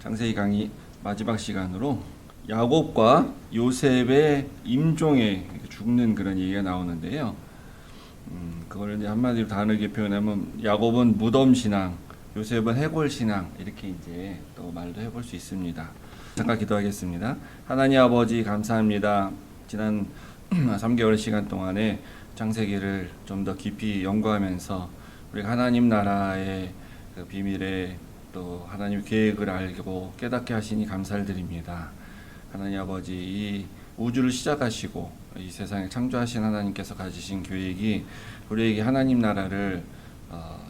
창세기 강의 마지막 시간으로 야곱과 요셉의 임종에 죽는 그런 얘기가 나오는데요. 그걸 이제 한마디로 다르게 표현하면 야곱은 무덤 신앙, 요셉은 해골 신앙 이렇게 이제 또 말도 해볼 수 있습니다. 잠깐 기도하겠습니다. 하나님 아버지 감사합니다. 지난 3개월 시간 동안에 창세기를 좀 더 깊이 연구하면서 우리가 하나님 나라의 그 비밀에 또 하나님 계획을 알고 깨닫게 하시니 감사를 드립니다. 하나님 아버지, 이 우주를 시작하시고 이 세상을 창조하신 하나님께서 가지신 계획이 우리에게 하나님 나라를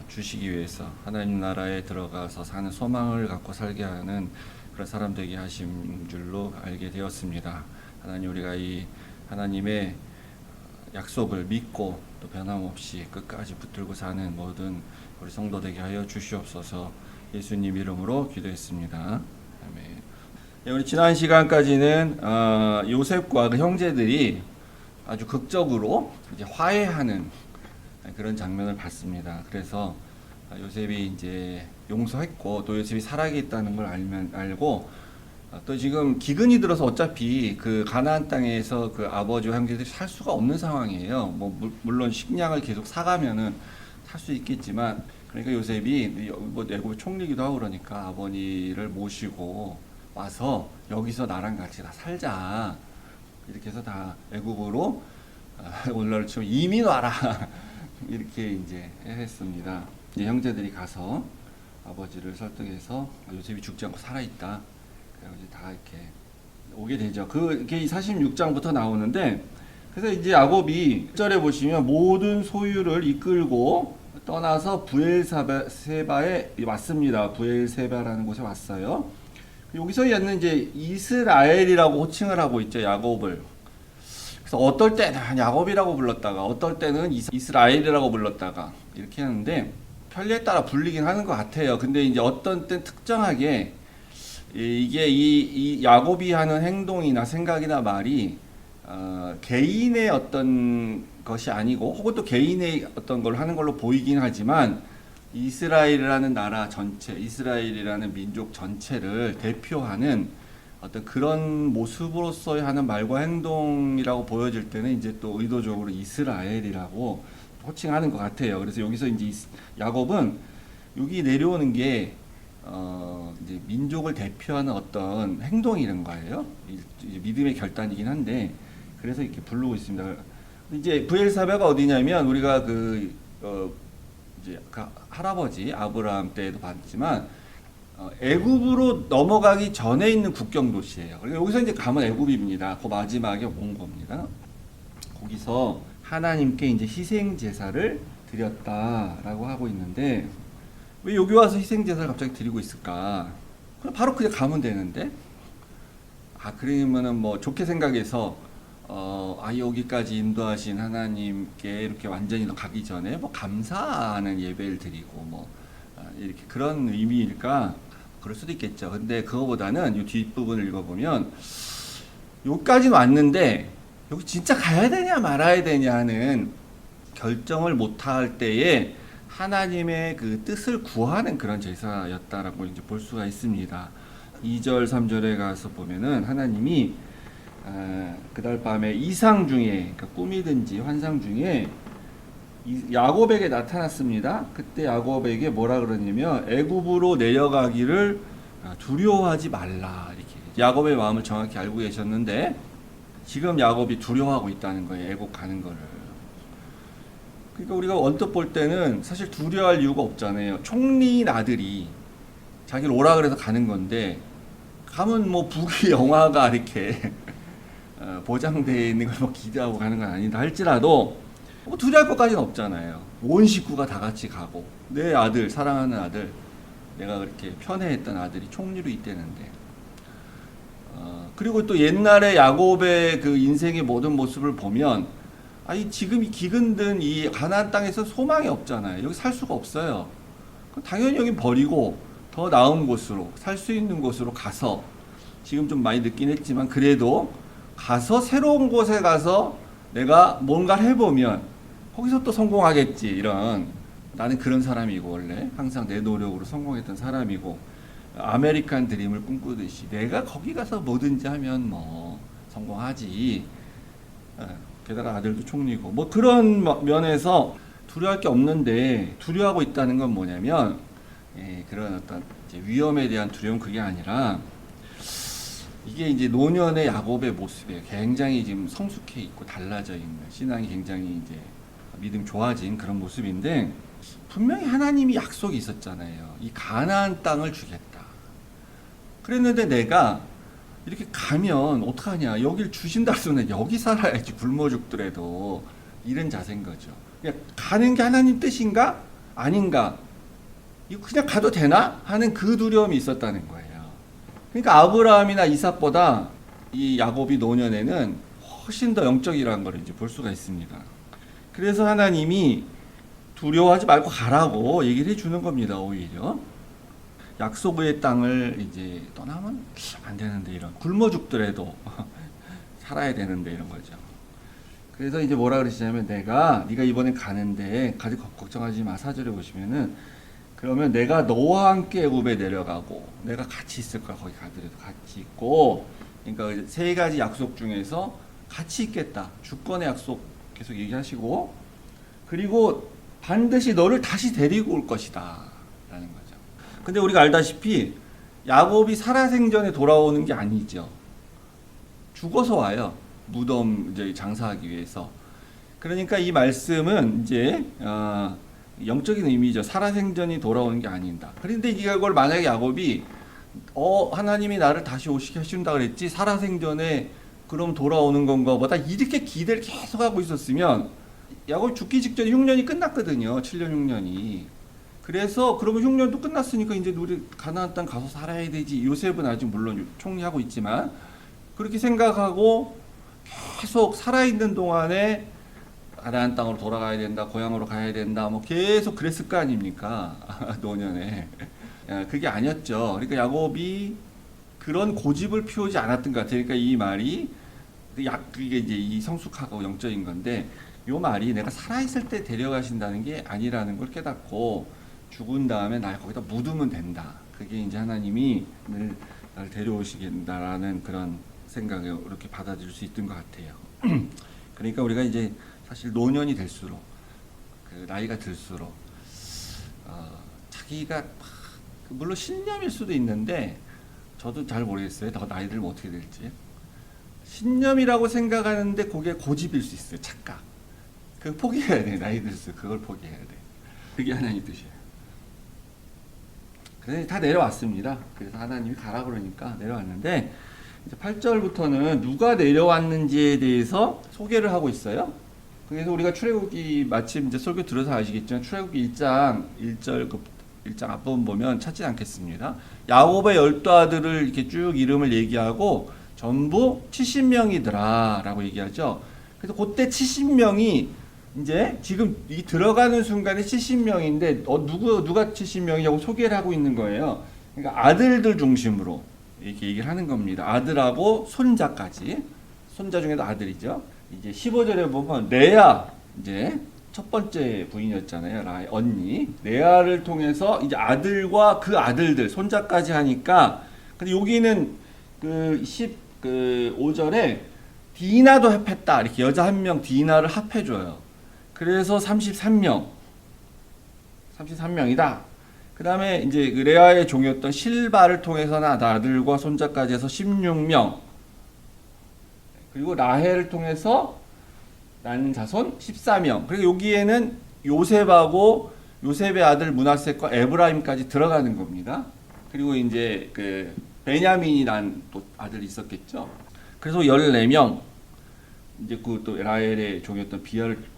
주시기 위해서 하나님 나라에 들어가서 사는 소망을 갖고 살게 하는 그런 사람 되게 하신 줄로 알게 되었습니다. 하나님, 우리가 이 하나님의 약속을 믿고 또 변함없이 끝까지 붙들고 사는 모든 우리 성도 되게 하여 주시옵소서. 예수님 이름으로 기도했습니다. 아멘. 네, 우리 지난 시간까지는 요셉과 그 형제들이 아주 극적으로 이제 화해하는 그런 장면을 봤습니다. 그래서 요셉이 이제 용서했고 또 요셉이 살아있다는 걸 알고 또 지금 기근이 들어서 어차피 그 가나안 땅에서 그 아버지와 형제들이 살 수가 없는 상황이에요. 뭐 물론 식량을 계속 사가면은 살 수 있겠지만, 그러니까 요셉이 뭐 애굽 총리기도 하고 그러니까 아버지를 모시고 와서 여기서 나랑 같이 다 살자, 이렇게 해서 다 애굽으로 오늘날 치면 이민 와라 이렇게 이제 했습니다. 이제 형제들이 가서 아버지를 설득해서 요셉이 죽지 않고 살아있다, 그래서 이제 다 이렇게 오게 되죠. 그게 46장부터 나오는데, 그래서 이제 야곱이 1절에 보시면 모든 소유를 이끌고 떠나서 부엘세바에 왔습니다. 부엘세바라는 곳에 왔어요. 여기서 얘는 이제 이스라엘이라고 호칭을 하고 있죠, 야곱을. 그래서 어떨 때는 야곱이라고 불렀다가 어떨 때는 이스라엘이라고 불렀다가 이렇게 하는데 편리에 따라 불리긴 하는 것 같아요. 근데 이제 어떤 때 특정하게 이게 이 야곱이 하는 행동이나 생각이나 말이 개인의 어떤 것이 아니고 혹은 또 개인의 어떤 걸 하는 걸로 보이긴 하지만 이스라엘이라는 나라 전체, 이스라엘이라는 민족 전체를 대표하는 어떤 그런 모습으로서의 하는 말과 행동이라고 보여질 때는 이제 또 의도적으로 이스라엘이라고 호칭하는 것 같아요. 그래서 여기서 이제 야곱은 여기 내려오는 게 이제 민족을 대표하는 어떤 행동이라는 거예요. 이제 믿음의 결단이긴 한데, 그래서 이렇게 부르고 있습니다. 이제 부엘사바가 어디냐면 우리가 이제 그 할아버지 아브라함 때도 봤지만 애굽으로 넘어가기 전에 있는 국경 도시예요. 그러니까 여기서 이제 가면 애굽입니다. 그 마지막에 온 겁니다. 거기서 하나님께 이제 희생 제사를 드렸다라고 하고 있는데, 왜 여기 와서 희생 제사를 갑자기 드리고 있을까? 그럼 바로 그냥 가면 되는데. 그러면은 뭐 좋게 생각해서 여기까지 인도하신 하나님께 이렇게 완전히 가기 전에 뭐 감사하는 예배를 드리고 뭐 이렇게 그런 의미일까? 그럴 수도 있겠죠. 근데 그거보다는 이 뒷부분을 읽어보면 여기까지는 왔는데 여기 진짜 가야 되냐 말아야 되냐 하는 결정을 못할 때에 하나님의 그 뜻을 구하는 그런 제사였다라고 이제 볼 수가 있습니다. 2절, 3절에 가서 보면은 하나님이 그달 밤에 이상 중에, 그러니까 꿈이든지 환상 중에 야곱에게 나타났습니다. 그때 야곱에게 뭐라 그러냐면 애굽으로 내려가기를 두려워하지 말라, 이렇게. 야곱의 마음을 정확히 알고 계셨는데 지금 야곱이 두려워하고 있다는 거예요, 애굽 가는 거를. 그러니까 우리가 언뜻 볼 때는 사실 두려워할 이유가 없잖아요. 총리인 아들이 자기를 오라 그래서 가는 건데, 가면 뭐 북의 영화가 이렇게 보장되어 있는 걸 뭐 기대하고 가는 건 아니다 할지라도 뭐 두려워할 것까지는 없잖아요. 온 식구가 다 같이 가고 내 아들, 사랑하는 아들, 내가 그렇게 편애했던 아들이 총리로 있다는데, 그리고 또 옛날에 야곱의 그 인생의 모든 모습을 보면 지금 이 기근든 이 가나안 땅에서 소망이 없잖아요. 여기 살 수가 없어요. 당연히 여기 버리고 더 나은 곳으로, 살 수 있는 곳으로 가서, 지금 좀 많이 늦긴 했지만 그래도 가서 새로운 곳에 가서 내가 뭔가를 해보면 거기서 또 성공하겠지, 이런, 나는 그런 사람이고 원래 항상 내 노력으로 성공했던 사람이고 아메리칸 드림을 꿈꾸듯이 내가 거기 가서 뭐든지 하면 뭐 성공하지. 게다가 아들도 총리고 뭐 그런 면에서 두려워할 게 없는데 두려워하고 있다는 건 뭐냐면 그런 어떤 이제 위험에 대한 두려움 그게 아니라 이게 이제 노년의 야곱의 모습에 굉장히 지금 성숙해 있고 달라져 있는 신앙이 굉장히 이제 믿음 좋아진 그런 모습인데 분명히 하나님이 약속이 있었잖아요. 이 가나안 땅을 주겠다. 그랬는데 내가 이렇게 가면 어떡하냐. 여길 주신다 그러면 여기 살아야지 굶어 죽더라도 이런 자세인 거죠. 그냥 가는 게 하나님 뜻인가? 아닌가? 이거 그냥 가도 되나? 하는 그 두려움이 있었다는 거예요. 그러니까 아브라함이나 이삭보다 이 야곱이 노년에는 훨씬 더 영적이라는 걸 이제 볼 수가 있습니다. 그래서 하나님이 두려워하지 말고 가라고 얘기를 해주는 겁니다. 오히려 약속의 땅을 이제 떠나면 안 되는데 이런 굶어 죽더라도 살아야 되는데 이런 거죠. 그래서 이제 뭐라 그러시냐면 네가 이번에 가는데 가지 걱정하지 마. 4절에 보시면은 그러면 내가 너와 함께 애굽에 내려가고 내가 같이 있을 거야. 거기 가더라도 같이 있고 그러니까 세 가지 약속 중에서 같이 있겠다. 주권의 약속 계속 얘기하시고 그리고 반드시 너를 다시 데리고 올 것이다 라는 거죠. 근데 우리가 알다시피 야곱이 살아생전에 돌아오는 게 아니죠. 죽어서 와요. 무덤 이제 장사하기 위해서. 그러니까 이 말씀은 이제 영적인 의미죠. 살아생전이 돌아오는 게 아니다. 그런데 이걸 만약에 야곱이 하나님이 나를 다시 오시게 하신다 그랬지 살아생전에 그럼 돌아오는 건가 보다 이렇게 기대를 계속 하고 있었으면 야곱이 죽기 직전에 흉년이 끝났거든요. 7년 흉년이. 그래서 그러면 흉년도 끝났으니까 이제 우리 가나안 땅 가서 살아야 되지. 요셉은 아직 물론 총리하고 있지만 그렇게 생각하고 계속 살아있는 동안에 가나안 땅으로 돌아가야 된다. 고향으로 가야 된다. 뭐 계속 그랬을 거 아닙니까? 노년에. 그게 아니었죠. 그러니까 야곱이 그런 고집을 피우지 않았던 것 같아요. 그러니까 이 말이 그게 이제 이 성숙하고 영적인 건데 요 말이 내가 살아있을 때 데려가신다는 게 아니라는 걸 깨닫고 죽은 다음에 날 거기다 묻으면 된다. 그게 이제 하나님이 나를 데려오시겠다라는 그런 생각을 이렇게 받아들일 수 있던 것 같아요. 그러니까 우리가 이제 사실 노년이 될수록 그 나이가 들수록 자기가 물론 신념일 수도 있는데 저도 잘 모르겠어요. 더 나이 들면 어떻게 될지. 신념이라고 생각하는데 그게 고집일 수 있어요. 착각. 그거 포기해야 돼. 나이 들수록 그걸 포기해야 돼. 그게 하나님 뜻이에요. 그래서 다 내려왔습니다. 그래서 하나님이 가라 그러니까 내려왔는데 이제 8절부터는 누가 내려왔는지에 대해서 소개를 하고 있어요. 그래서 우리가 출애굽기 마침 이제 설교 들어서 아시겠지만 출애굽기 1장 1장 앞부분 보면 찾지 않겠습니다. 야곱의 12아들을 이렇게 쭉 이름을 얘기하고 전부 70명이더라 라고 얘기하죠. 그래서 그때 70명이 이제 지금 이 들어가는 순간에 70명인데 누가 70명이냐고 소개를 하고 있는 거예요. 그러니까 아들들 중심으로 이렇게 얘기를 하는 겁니다. 아들하고 손자까지. 손자 중에도 아들이죠. 이제 15절에 보면 레아 이제 첫 번째 부인이었잖아요. 라의 언니. 레아를 통해서 이제 아들과 그 아들들 손자까지 하니까 근데 여기는 그 5절에 디나도 합했다. 이렇게 여자 한 명 디나를 합해 줘요. 그래서 33명이다. 그 다음에 이제 그 레아의 종이었던 실바를 통해서 난 아들과 손자까지 해서 16명. 그리고 라헬을 통해서 난 자손 14명. 그리고 여기에는 요셉하고 요셉의 아들 므낫세과 에브라임까지 들어가는 겁니다. 그리고 이제 그 베냐민이란 또 아들이 있었겠죠. 그래서 14명. 이제 그 또 라헬의 종이었던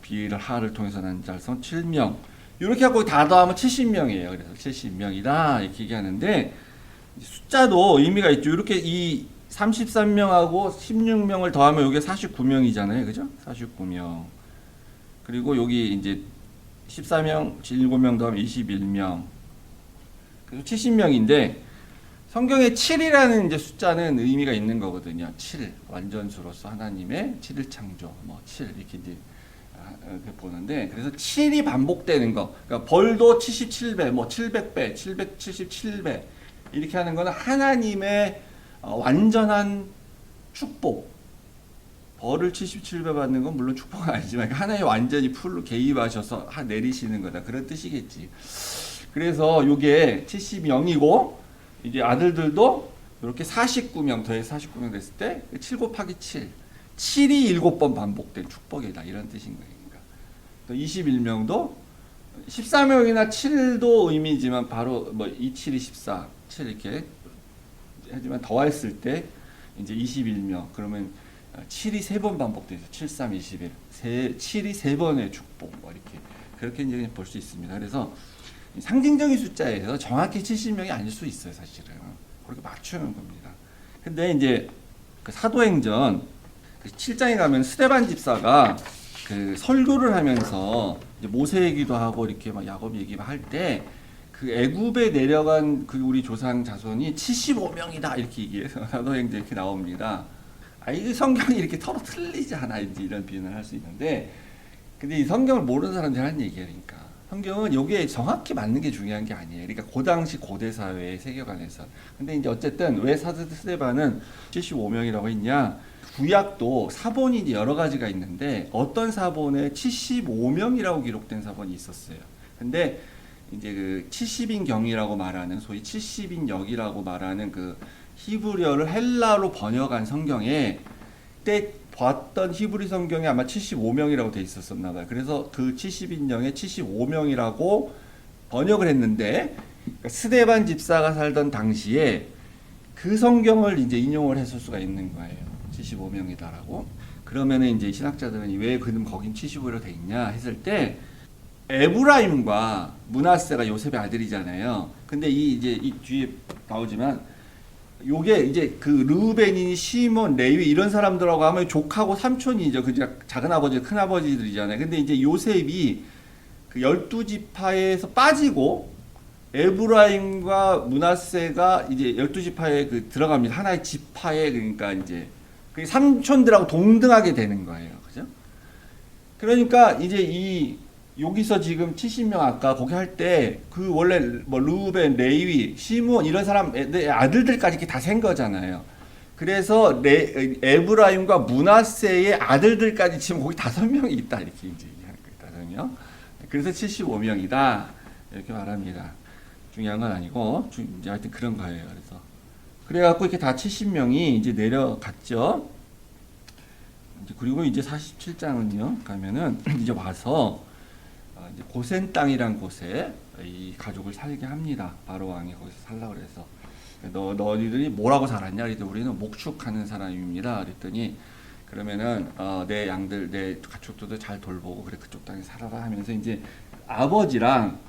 비엘하를 통해서 난 자손 7명. 이렇게 하고 다 더하면 70명이에요. 그래서 70명이다 이렇게 얘기하는데 숫자도 의미가 있죠. 이렇게 이 33명하고 16명을 더하면 이게 49명이잖아요. 그죠? 49명. 그리고 여기 이제 14명, 7명 더하면 21명. 그래서 70명인데 성경에 7이라는 이제 숫자는 의미가 있는 거거든요. 7 완전수로서 하나님의 7일 창조 뭐 7 이렇게 이제 보는데 그래서 7이 반복되는 거. 그러니까 벌도 77배, 뭐 700배, 777배 이렇게 하는 거는 하나님의 완전한 축복. 벌을 77배 받는 건 물론 축복은 아니지만 하나님 완전히 풀로 개입하셔서 내리시는 거다. 그런 뜻이겠지. 그래서 이게 70영이고 이제 아들들도 이렇게 49명 더해서 49명 됐을 때 7 곱하기 7. 7이 7번 반복된 축복이다. 이런 뜻인 거예요. 또 21명도 14명이나 7도 의미지만 바로 뭐 27이 14, 7 이렇게 하지만 더했을 때 이제 21명 그러면 7이 3번 반복돼서 7, 3, 21 7이 3번의 축복 뭐 이렇게 그렇게 이제 볼 수 있습니다. 그래서 상징적인 숫자에서 정확히 70명이 아닐 수 있어요. 사실은 그렇게 맞추는 겁니다. 근데 이제 그 사도행전 7장에 가면 스데반 집사가 그 설교를 하면서 이제 모세 얘기도 하고 이렇게 막 야곱 얘기만 할 때 그 애굽에 내려간 그 우리 조상 자손이 75명이다 이렇게 얘기해서 사도행전 이렇게 나옵니다. 이 성경이 이렇게 서로 틀리지 않아 이제 이런 비난을 할 수 있는데 근데 이 성경을 모르는 사람들이 하는 얘기야. 그러니까 성경은 여기에 정확히 맞는 게 중요한 게 아니에요. 그러니까 그 당시 고대 사회의 세계관에서. 근데 이제 어쨌든 왜 스데반은 75명이라고 했냐? 구약도 사본이 이제 여러 가지가 있는데 어떤 사본에 75명이라고 기록된 사본이 있었어요. 근데 이제 그 70인경이라고 말하는 소위 70인역이라고 말하는 그 히브리어를 헬라로 번역한 성경에 그때 봤던 히브리 성경에 아마 75명이라고 돼 있었었나 봐요. 그래서 그 70인역에 75명이라고 번역을 했는데 그러니까 스데반 집사가 살던 당시에 그 성경을 이제 인용을 했을 수가 있는 거예요. 75명이다라고. 그러면은 이제 신학자들은 왜 그는 거긴 75로 돼 있냐 했을 때 에브라임과 므낫세가 요셉의 아들이잖아요. 근데 이 뒤에 나오지만 요게 이제 그 르우벤이니 시몬, 레위 이런 사람들하고 하면 족하고 삼촌이죠. 그 작은 아버지, 큰 아버지들이잖아요. 근데 이제 요셉이 그 12지파에서 빠지고 에브라임과 므낫세가 이제 12지파에 그 들어갑니다. 하나의 지파에 그러니까 이제 그 삼촌들하고 동등하게 되는 거예요. 그죠? 그러니까 이제 이 여기서 지금 70명 아까 거기 할 때 그 원래 뭐 루벤, 레위, 시므온 이런 사람 아들들까지 이렇게 다 센 거잖아요. 그래서 에브라임과 므낫세의 아들들까지 지금 거기 5명이 있다 이렇게 이제 얘기하는 거거든요. 그래서 75명이다 이렇게 말합니다. 중요한 건 아니고 이제 하여튼 그런 거예요. 그래갖고 이렇게 다 70명이 이제 내려갔죠. 그리고 이제 47장은요 가면은 이제 와서 이제 고센 땅이란 곳에 이 가족을 살게 합니다. 바로 왕이 거기서 살라 그래서 너희들이 뭐라고 살았냐? 그랬더니 우리는 목축하는 사람입니다. 그랬더니 그러면은 내 양들 내 가축들도 잘 돌보고 그래 그쪽 땅에 살아라 하면서 이제 아버지랑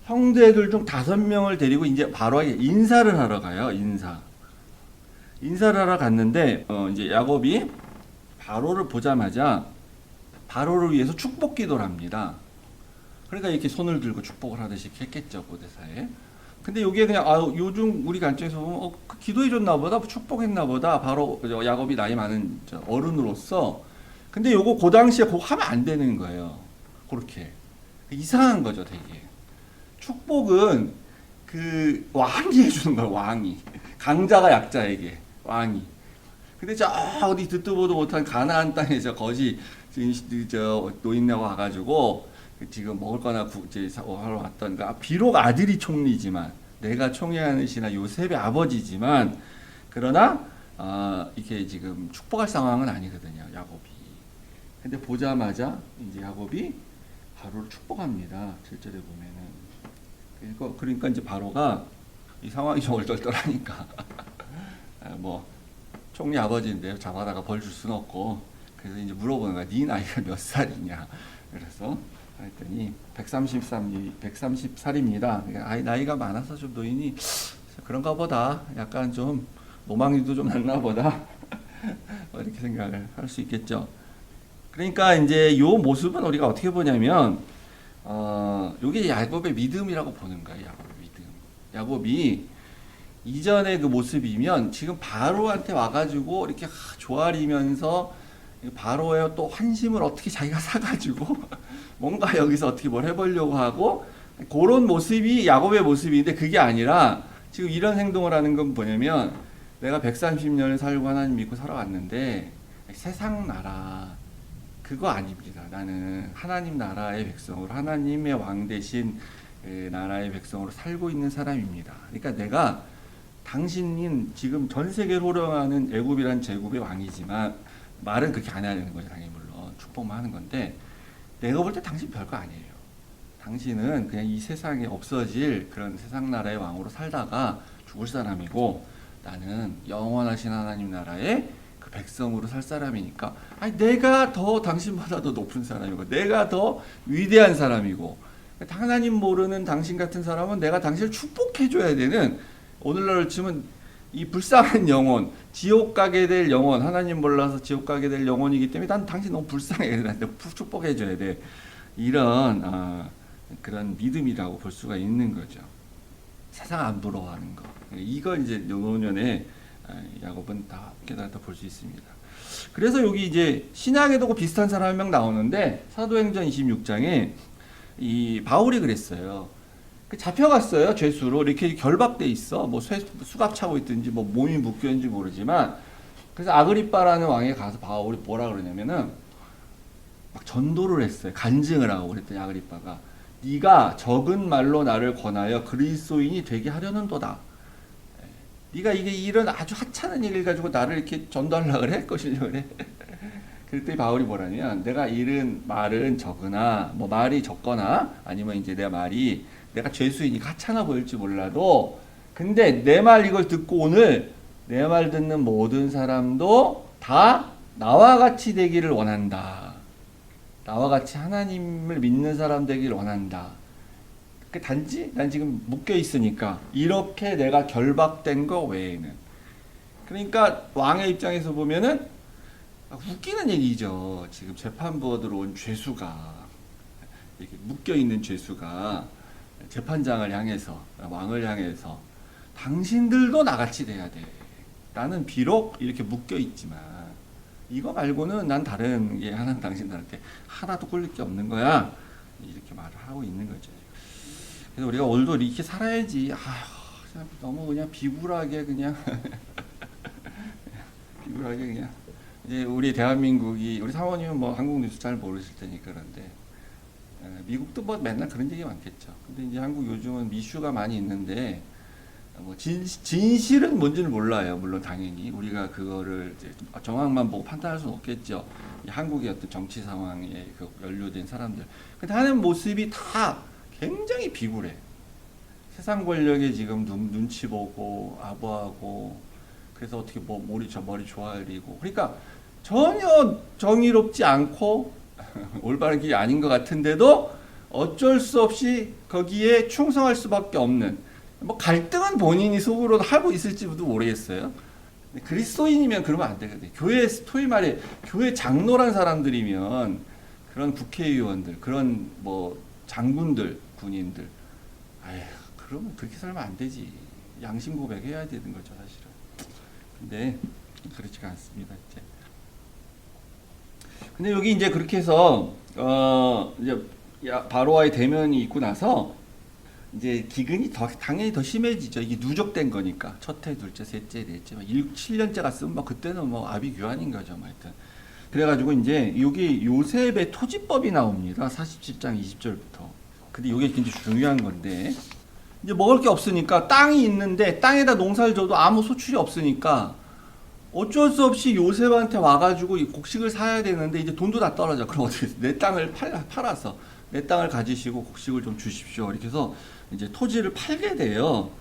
형제들 중 5명을 데리고 이제 바로 인사를 하러 가요. 인사를 하러 갔는데 이제 야곱이 바로를 보자마자 바로를 위해서 축복 기도를 합니다. 그러니까 이렇게 손을 들고 축복을 하듯이 했겠죠, 고대사에. 근데 여기에 그냥 요즘 우리 관점에서 보면 기도해 줬나 보다, 축복했나 보다. 바로 야곱이 나이 많은 어른으로서. 근데 요거 그 당시에 그거 하면 안 되는 거예요. 그렇게 이상한 거죠, 되게. 축복은 그 왕이 해주는 거예요, 왕이. 강자가 약자에게 왕이. 근데 저 어디 듣도 보도 못한 가나안 땅에 거지 노인네가 와가지고 지금 먹을 거나 하러 왔던 비록 아들이 총리지만 내가 총리하는 시나 요셉의 아버지지만 그러나 이게 지금 축복할 상황은 아니거든요, 야곱이. 근데 보자마자 이제 야곱이 바로를 축복합니다. 7절에 보면은. 그러니까 이제 바로가 이 상황이 좀 얼떨떨하니까 뭐 총리 아버지인데 잡아다가 벌 줄 수는 없고 그래서 이제 물어보는 거야. 네 나이가 몇 살이냐? 그래서 했더니 130살입니다. 나이가 많아서 좀 노인이 그런가 보다. 약간 좀 노망이도 좀 났나 보다. 이렇게 생각을 할 수 있겠죠. 그러니까 이제 요 모습은 우리가 어떻게 보냐면 요게 야곱의 믿음이라고 보는 거예요. 야곱의 믿음. 야곱이 이전의 그 모습이면 지금 바로한테 와가지고 이렇게 조아리면서 바로의 또 환심을 어떻게 자기가 사가지고 뭔가 여기서 어떻게 뭘 해보려고 하고 그런 모습이 야곱의 모습인데 그게 아니라 지금 이런 행동을 하는 건 뭐냐면 내가 130년을 살고 하나님 믿고 살아왔는데 세상 나라 그거 아닙니다. 나는 하나님 나라의 백성으로 하나님의 왕 대신 나라의 백성으로 살고 있는 사람입니다. 그러니까 내가 당신은 지금 전 세계를 호령하는 애굽이란 제국의 왕이지만 말은 그렇게 안 해야 되는 거죠. 당연히 물론 축복만 하는 건데 내가 볼 때 당신 별거 아니에요. 당신은 그냥 이 세상에 없어질 그런 세상 나라의 왕으로 살다가 죽을 사람이고 나는 영원하신 하나님 나라의 그 백성으로 살 사람이니까 아니 내가 더 당신보다 더 높은 사람이고 내가 더 위대한 사람이고 하나님 모르는 당신 같은 사람은 내가 당신을 축복해줘야 되는 오늘날로 치면 이 불쌍한 영혼 지옥 가게 될 영혼 하나님 몰라서 지옥 가게 될 영혼이기 때문에 난 당신 너무 불쌍해 나한테 축복해줘야 돼 이런 그런 믿음이라고 볼 수가 있는 거죠. 세상 안 부러워하는 거. 이걸 이제 노년에 야곱은 다 깨달았다 볼 수 있습니다. 그래서 여기 이제 신약에도 비슷한 사람 한 명 나오는데 사도행전 26장에 이 바울이 그랬어요. 잡혀갔어요. 죄수로 이렇게 결박돼 있어. 뭐 수갑 차고 있든지 뭐 몸이 묶여 있는지 모르지만 그래서 아그리빠라는 왕에 가서 바울이 뭐라 그러냐면은 막 전도를 했어요. 간증을 하고 그랬더니 아그리빠가 네가 적은 말로 나를 권하여 그리스도인이 되게 하려는도다. 네가 이게 이런 아주 하찮은 일을 가지고 나를 이렇게 전도하려고 그래? 꼬시려고 그래? 그랬더니 바울이 뭐라냐면 내가 이른 말은 적으나 뭐 말이 적거나 아니면 이제 내가 죄수이니 하찮아 보일지 몰라도 근데 내 말 이걸 듣고 오늘 내 말 듣는 모든 사람도 다 나와 같이 되기를 원한다. 나와 같이 하나님을 믿는 사람 되기를 원한다. 단지 난 지금 묶여 있으니까 이렇게 내가 결박된 거 외에는 그러니까 왕의 입장에서 보면은 웃기는 얘기죠. 지금 재판부에 들어온 죄수가 이렇게 묶여 있는 죄수가 재판장을 향해서 왕을 향해서 당신들도 나같이 돼야 돼. 나는 비록 이렇게 묶여 있지만 이거 말고는 난 다른 게 하나 당신들한테 하나도 꿀릴 게 없는 거야. 이렇게 말을 하고 있는 거죠. 그래서 우리가 오늘도 이렇게 살아야지. 그냥 너무 그냥 비굴하게 그냥 비굴하게 그냥 이제 우리 대한민국이 우리 사모님은 뭐 한국 뉴스 잘 모르실 테니까 그런데 미국도 뭐 맨날 그런 얘기 많겠죠. 근데 이제 한국 요즘은 미슈가 많이 있는데 뭐 진실은 뭔지는 몰라요. 물론 당연히 우리가 그거를 이제 정황만 보고 판단할 수는 없겠죠. 한국의 어떤 정치 상황에 그 연루된 사람들. 근데 하는 모습이 다 굉장히 비굴해. 세상 권력에 지금 눈치 보고 아부하고 그래서 어떻게 뭐 머리 조아리고 그러니까 전혀 정의롭지 않고 올바른 길이 아닌 것 같은데도 어쩔 수 없이 거기에 충성할 수밖에 없는 뭐 갈등은 본인이 속으로 하고 있을지도 모르겠어요. 그리스도인이면 그러면 안 되거든요. 교회 소위 말해 교회 장로란 사람들이면 그런 국회의원들, 그런 뭐 장군들, 군인들, 그러면 그렇게 살면 안 되지. 양심 고백해야 되는 거죠, 사실은. 근데 그렇지가 않습니다, 이제. 근데 여기 이제 그렇게 해서 이제 바로와의 대면이 있고 나서 이제 기근이 당연히 더 심해지죠. 이게 누적된 거니까 첫해, 둘째, 셋째, 넷째, 7년째 갔으면 뭐 그때는 뭐 아비규환인 거죠, 뭐 하여튼. 그래가지고 이제 여기 요셉의 토지법이 나옵니다. 47장 20절부터. 근데 이게 굉장히 중요한 건데 이제 먹을 게 없으니까 땅이 있는데 땅에다 농사를 져도 아무 소출이 없으니까 어쩔 수 없이 요셉한테 와가지고 이 곡식을 사야 되는데 이제 돈도 다 떨어져. 그럼 어떻게 해서 내 땅을 팔아서 내 땅을 가지시고 곡식을 좀 주십시오. 이렇게 해서 이제 토지를 팔게 돼요.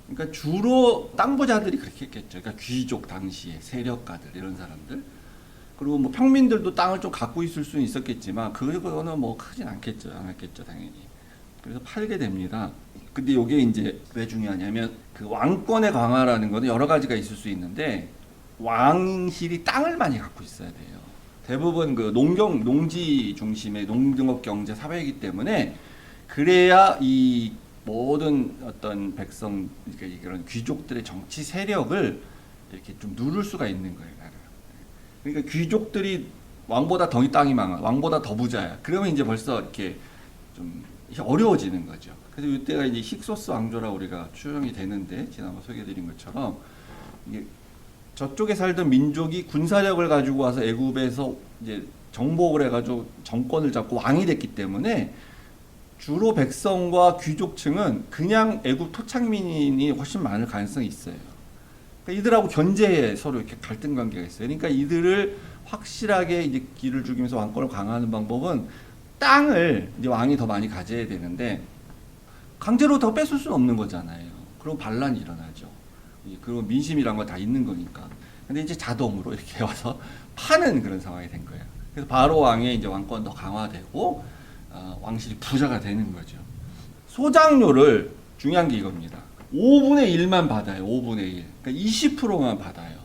그러니까 주로 땅 부자들이 그렇게 했겠죠. 그러니까 귀족 당시에 세력가들 이런 사람들. 그리고 뭐 평민들도 땅을 좀 갖고 있을 수는 있었겠지만 그거는 뭐 크진 않겠죠. 당연히. 그래서 팔게 됩니다. 근데 이게 이제 왜 중요하냐면 그 왕권의 강화라는 거는 여러 가지가 있을 수 있는데 왕실이 땅을 많이 갖고 있어야 돼요. 대부분 그 농지 중심의 농업 경제 사회이기 때문에 그래야 이 모든 어떤 백성 그러니까 이런 귀족들의 정치 세력을 이렇게 좀 누를 수가 있는 거예요. 그러니까 귀족들이 왕보다 더 땅이 많아, 왕보다 더 부자야. 그러면 이제 벌써 이렇게 좀 어려워지는 거죠. 그래서 이때가 이제 힉소스 왕조라고 우리가 추정이 되는데, 지난번 소개해드린 것처럼 이게 저쪽에 살던 민족이 군사력을 가지고 와서 애굽에서 이제 정복을 해가지고 정권을 잡고 왕이 됐기 때문에 주로 백성과 귀족층은 그냥 애굽 토착민이 훨씬 많을 가능성이 있어요. 그러니까 이들하고 견제해 서로 이렇게 갈등 관계가 있어요. 그러니까 이들을 확실하게 이제 기를 죽이면서 왕권을 강화하는 방법은 땅을 이제 왕이 더 많이 가져야 되는데 강제로 더 뺏을 수는 없는 거잖아요. 그럼 반란이 일어나죠. 그리고 민심이란 거 다 있는 거니까. 근데 이제 자동으로 이렇게 와서 파는 그런 상황이 된 거예요. 그래서 바로 왕의 이제 왕권 더 강화되고 왕실이 부자가 되는 거죠. 소장료를 중요한 게 이겁니다. 5분의 1만 받아요. 5분의 1. 그러니까 20%만 받아요.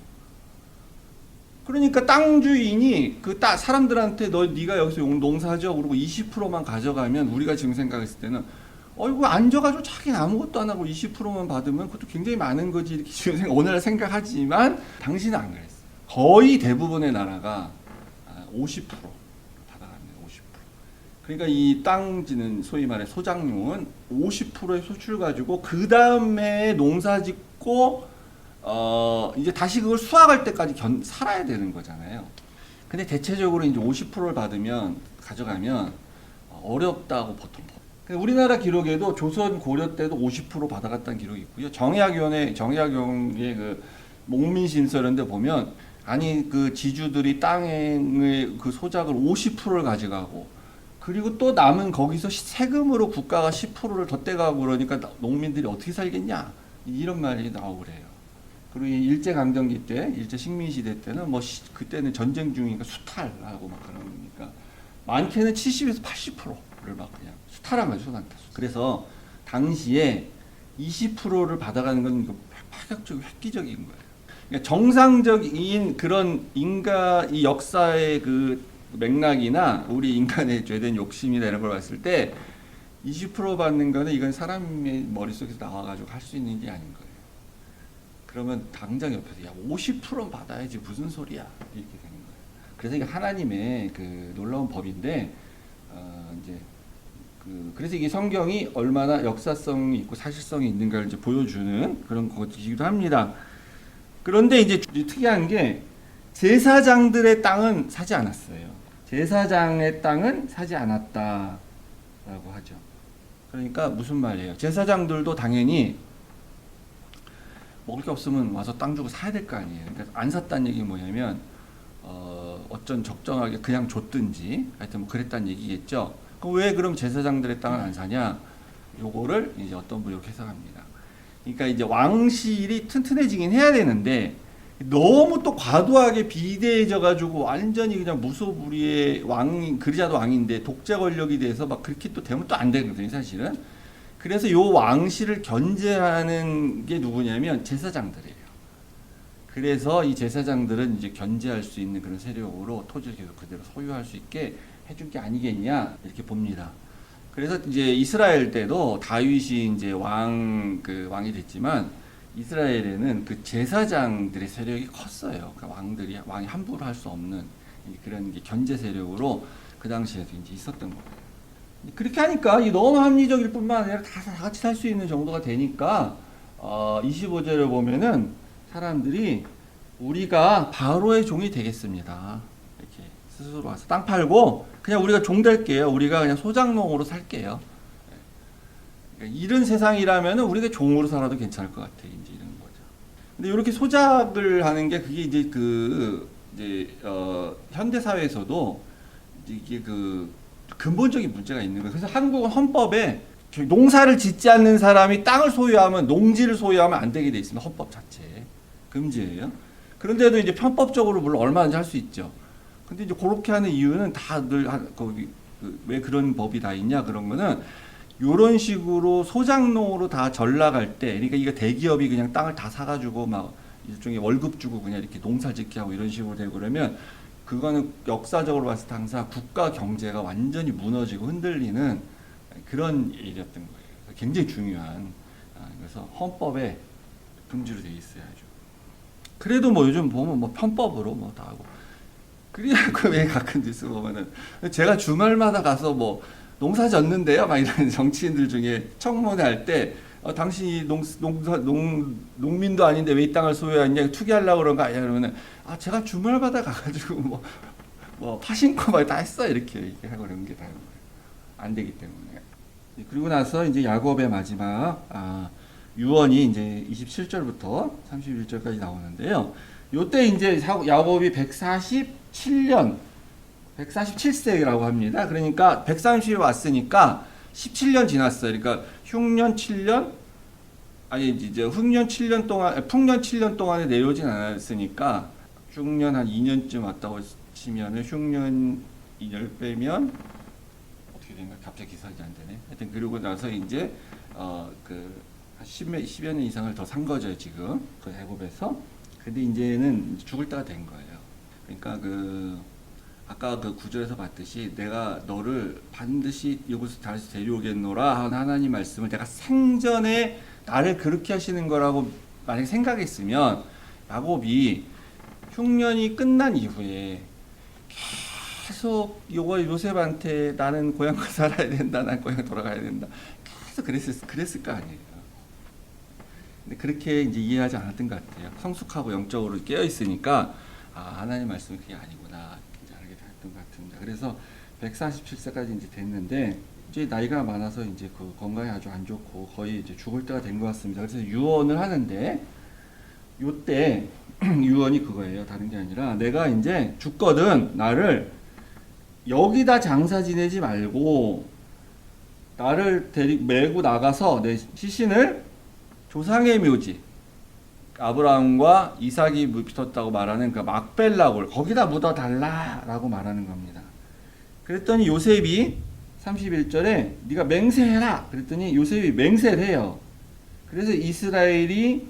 그러니까 땅 주인이 그 사람들한테 네가 여기서 농사져 그러고 20%만 가져가면 우리가 지금 생각했을 때는 이거 앉아가지고 자기는 아무것도 안 하고 20%만 받으면 그것도 굉장히 많은 거지 이렇게 지금 오늘 생각하지만 당신은 안 그랬어요. 거의 대부분의 나라가 50% 받아갑니다. 50%. 그러니까 이 땅지는 소위 말해 소작용은 50%의 소출 가지고 그 다음에 농사 짓고 이제 다시 그걸 수확할 때까지 살아야 되는 거잖아요. 근데 대체적으로 이제 50%를 가져가면 어렵다고 보통. 우리나라 기록에도 조선 고려 때도 50% 받아갔다는 기록이 있고요. 정약용의 그 목민신서 이런 데 보면 아니 그 지주들이 땅의 그 소작을 50%를 가져가고 그리고 또 남은 거기서 세금으로 국가가 10%를 더 떼가고 그러니까 농민들이 어떻게 살겠냐 이런 말이 나오고 그래요. 그리고 일제강점기 때, 일제식민시대 때는 그때는 전쟁 중이니까 수탈하고 막 그런 거니까 많게는 70에서 80%를 막 그냥 수탈한 거죠, 소상타수. 그래서 당시에 20%를 받아가는 건 파격적이고 획기적인 거예요. 그러니까 정상적인 그런 이 역사의 그 맥락이나 우리 인간의 죄된 욕심이나 이런 걸 봤을 때 20% 받는 거는 이건 사람의 머릿속에서 나와가지고 할 수 있는 게 아닌 거예요. 그러면 당장 옆에서 야 50%는 받아야지 무슨 소리야 이렇게 되는 거예요. 그래서 이게 하나님의 그 놀라운 법인데 이제 그래서 이게 성경이 얼마나 역사성이 있고 사실성이 있는가를 이제 보여주는 그런 것이기도 합니다. 그런데 이제 특이한 게 제사장들의 땅은 사지 않았어요. 제사장의 땅은 사지 않았다라고 하죠. 그러니까 무슨 말이에요? 제사장들도 당연히 먹을 게 없으면 와서 땅 주고 사야 될 거 아니에요. 그러니까 안 샀다는 얘기 뭐냐면 어쩐 적정하게 그냥 줬든지 하여튼 뭐 그랬다는 얘기겠죠. 왜 그럼 제사장들의 땅을 안 사냐? 요거를 이제 어떤 분이 이렇게 해석합니다. 그러니까 이제 왕실이 튼튼해지긴 해야 되는데 너무 또 과도하게 비대해져 가지고 완전히 그냥 무소불위의 그리자도 왕인데 독재 권력이 돼서 막 그렇게 또 되면 또 안 되거든요, 사실은. 그래서 요 왕실을 견제하는 게 누구냐면 제사장들이에요. 그래서 이 제사장들은 이제 견제할 수 있는 그런 세력으로 토지를 계속 그대로 소유할 수 있게 해준 게 아니겠냐 이렇게 봅니다. 그래서 이제 이스라엘 때도 다윗이 이제 왕이 됐지만 이스라엘에는 그 제사장들의 세력이 컸어요. 그러니까 왕이 함부로 할 수 없는 그런 게 견제 세력으로 그 당시에도 이제 있었던 거예요. 그렇게 하니까 이 너무 합리적일 뿐만 아니라 다 같이 살 수 있는 정도가 되니까 25절에 보면은 사람들이 우리가 바로의 종이 되겠습니다. 이렇게 스스로 와서 땅 팔고 그냥 우리가 종 될게요. 우리가 그냥 소장농으로 살게요. 그러니까 이런 세상이라면은 우리가 종으로 살아도 괜찮을 것 같아. 이제 이런 거죠. 근데 이렇게 소작을 하는 게 그게 이제 현대 사회에서도 이게 근본적인 문제가 있는 거예요. 그래서 한국은 헌법에 농사를 짓지 않는 사람이 땅을 소유하면 농지를 소유하면 안 되게 돼 있습니다. 헌법 자체에 금지예요. 그런데도 이제 편법적으로 물론 얼마든지 할 수 있죠. 근데 이제 그렇게 하는 이유는 다 늘 왜 그런 법이 다 있냐 그런 거는 이런 식으로 소작농으로 다 전락할 때, 그러니까 이거 대기업이 그냥 땅을 다 사가지고 막 일종의 월급 주고 그냥 이렇게 농사짓게 하고 이런 식으로 되고 그러면 그거는 역사적으로 봤을 때 항상 국가 경제가 완전히 무너지고 흔들리는 그런 일이었던 거예요. 굉장히 중요한. 그래서 헌법에 금지로 되어 있어야죠. 그래도 뭐 요즘 보면 뭐 편법으로 뭐 다 하고. 그래갖고 왜 가끔 뉴스 보면은 제가 주말마다 가서 뭐 농사 졌는데요. 막 이런 정치인들 중에 청문회 할 때 당신이 농민도 아닌데 왜 이 땅을 소유했냐 투기하려고 그런 거 아니야 그러면은 제가 주말 받아 가가지고 뭐 파신코 막 다 했어 이렇게 얘기하고 그런 게 다 안 되기 때문에. 그리고 나서 이제 야곱의 마지막 유언이 이제 27절부터 31절까지 나오는데요. 요때 이제 야곱이 147세라고 합니다. 그러니까 130에 왔으니까 17년 지났어요. 그러니까 흉년 7년 아니 이제 흉년 7년 동안 풍년 7년 동안에 내려오진 않았으니까 흉년 한 2년쯤 왔다고 치면은 흉년 2년 빼면 어떻게 되나 갑자기 계산이 안 되네. 하여튼 그러고 나서 이제 그 10여 년 이상을 더 산 거죠 지금 그 애굽에서. 근데 이제는 죽을 때가 된 거예요. 그러니까 아까 그 구절에서 봤듯이 내가 너를 반드시 여기서 다시 데려오겠노라 한 하나님 말씀을 내가 생전에 나를 그렇게 하시는 거라고 만약에 생각했으면 야곱이 흉년이 끝난 이후에 계속 요셉한테 나는 고향가 살아야 된다, 난 고향 돌아가야 된다 계속 그랬을 거 아니에요. 근데 그렇게 이제 이해하지 않았던 것 같아요. 성숙하고 영적으로 깨어 있으니까 하나님 말씀이 그게 아니구나 이제 알게 됐던 것 같습니다. 그래서 147세까지 이제 됐는데 이제 나이가 많아서 이제 그 건강이 아주 안 좋고 거의 이제 죽을 때가 된 것 같습니다. 그래서 유언을 하는데 요때 유언이 그거예요. 다른 게 아니라 내가 이제 죽거든 나를 여기다 장사 지내지 말고 나를 메고 나가서 내 시신을 조상의 묘지 아브라함과 이삭이 묻혔다고 말하는 그 막벨라골 거기다 묻어 달라라고 말하는 겁니다. 그랬더니 요셉이 31절에 네가 맹세해라 그랬더니 요셉이 맹세를 해요. 그래서 이스라엘이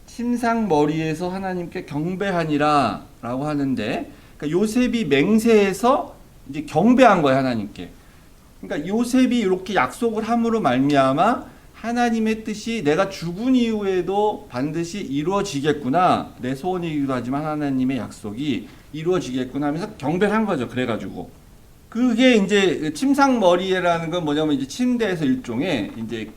침상 머리에서 하나님께 경배하니라 라고 하는데 그러니까 요셉이 맹세해서 이제 경배한 거예요 하나님께. 그러니까 요셉이 이렇게 약속을 함으로 말미암아 하나님의 뜻이 내가 죽은 이후에도 반드시 이루어지겠구나. 내 소원이기도 하지만 하나님의 약속이 이루어지겠구나 하면서 경배를 한 거죠. 그래가지고. 그게 이제 침상머리라는 건 뭐냐면 이제 침대에서 일종의 이제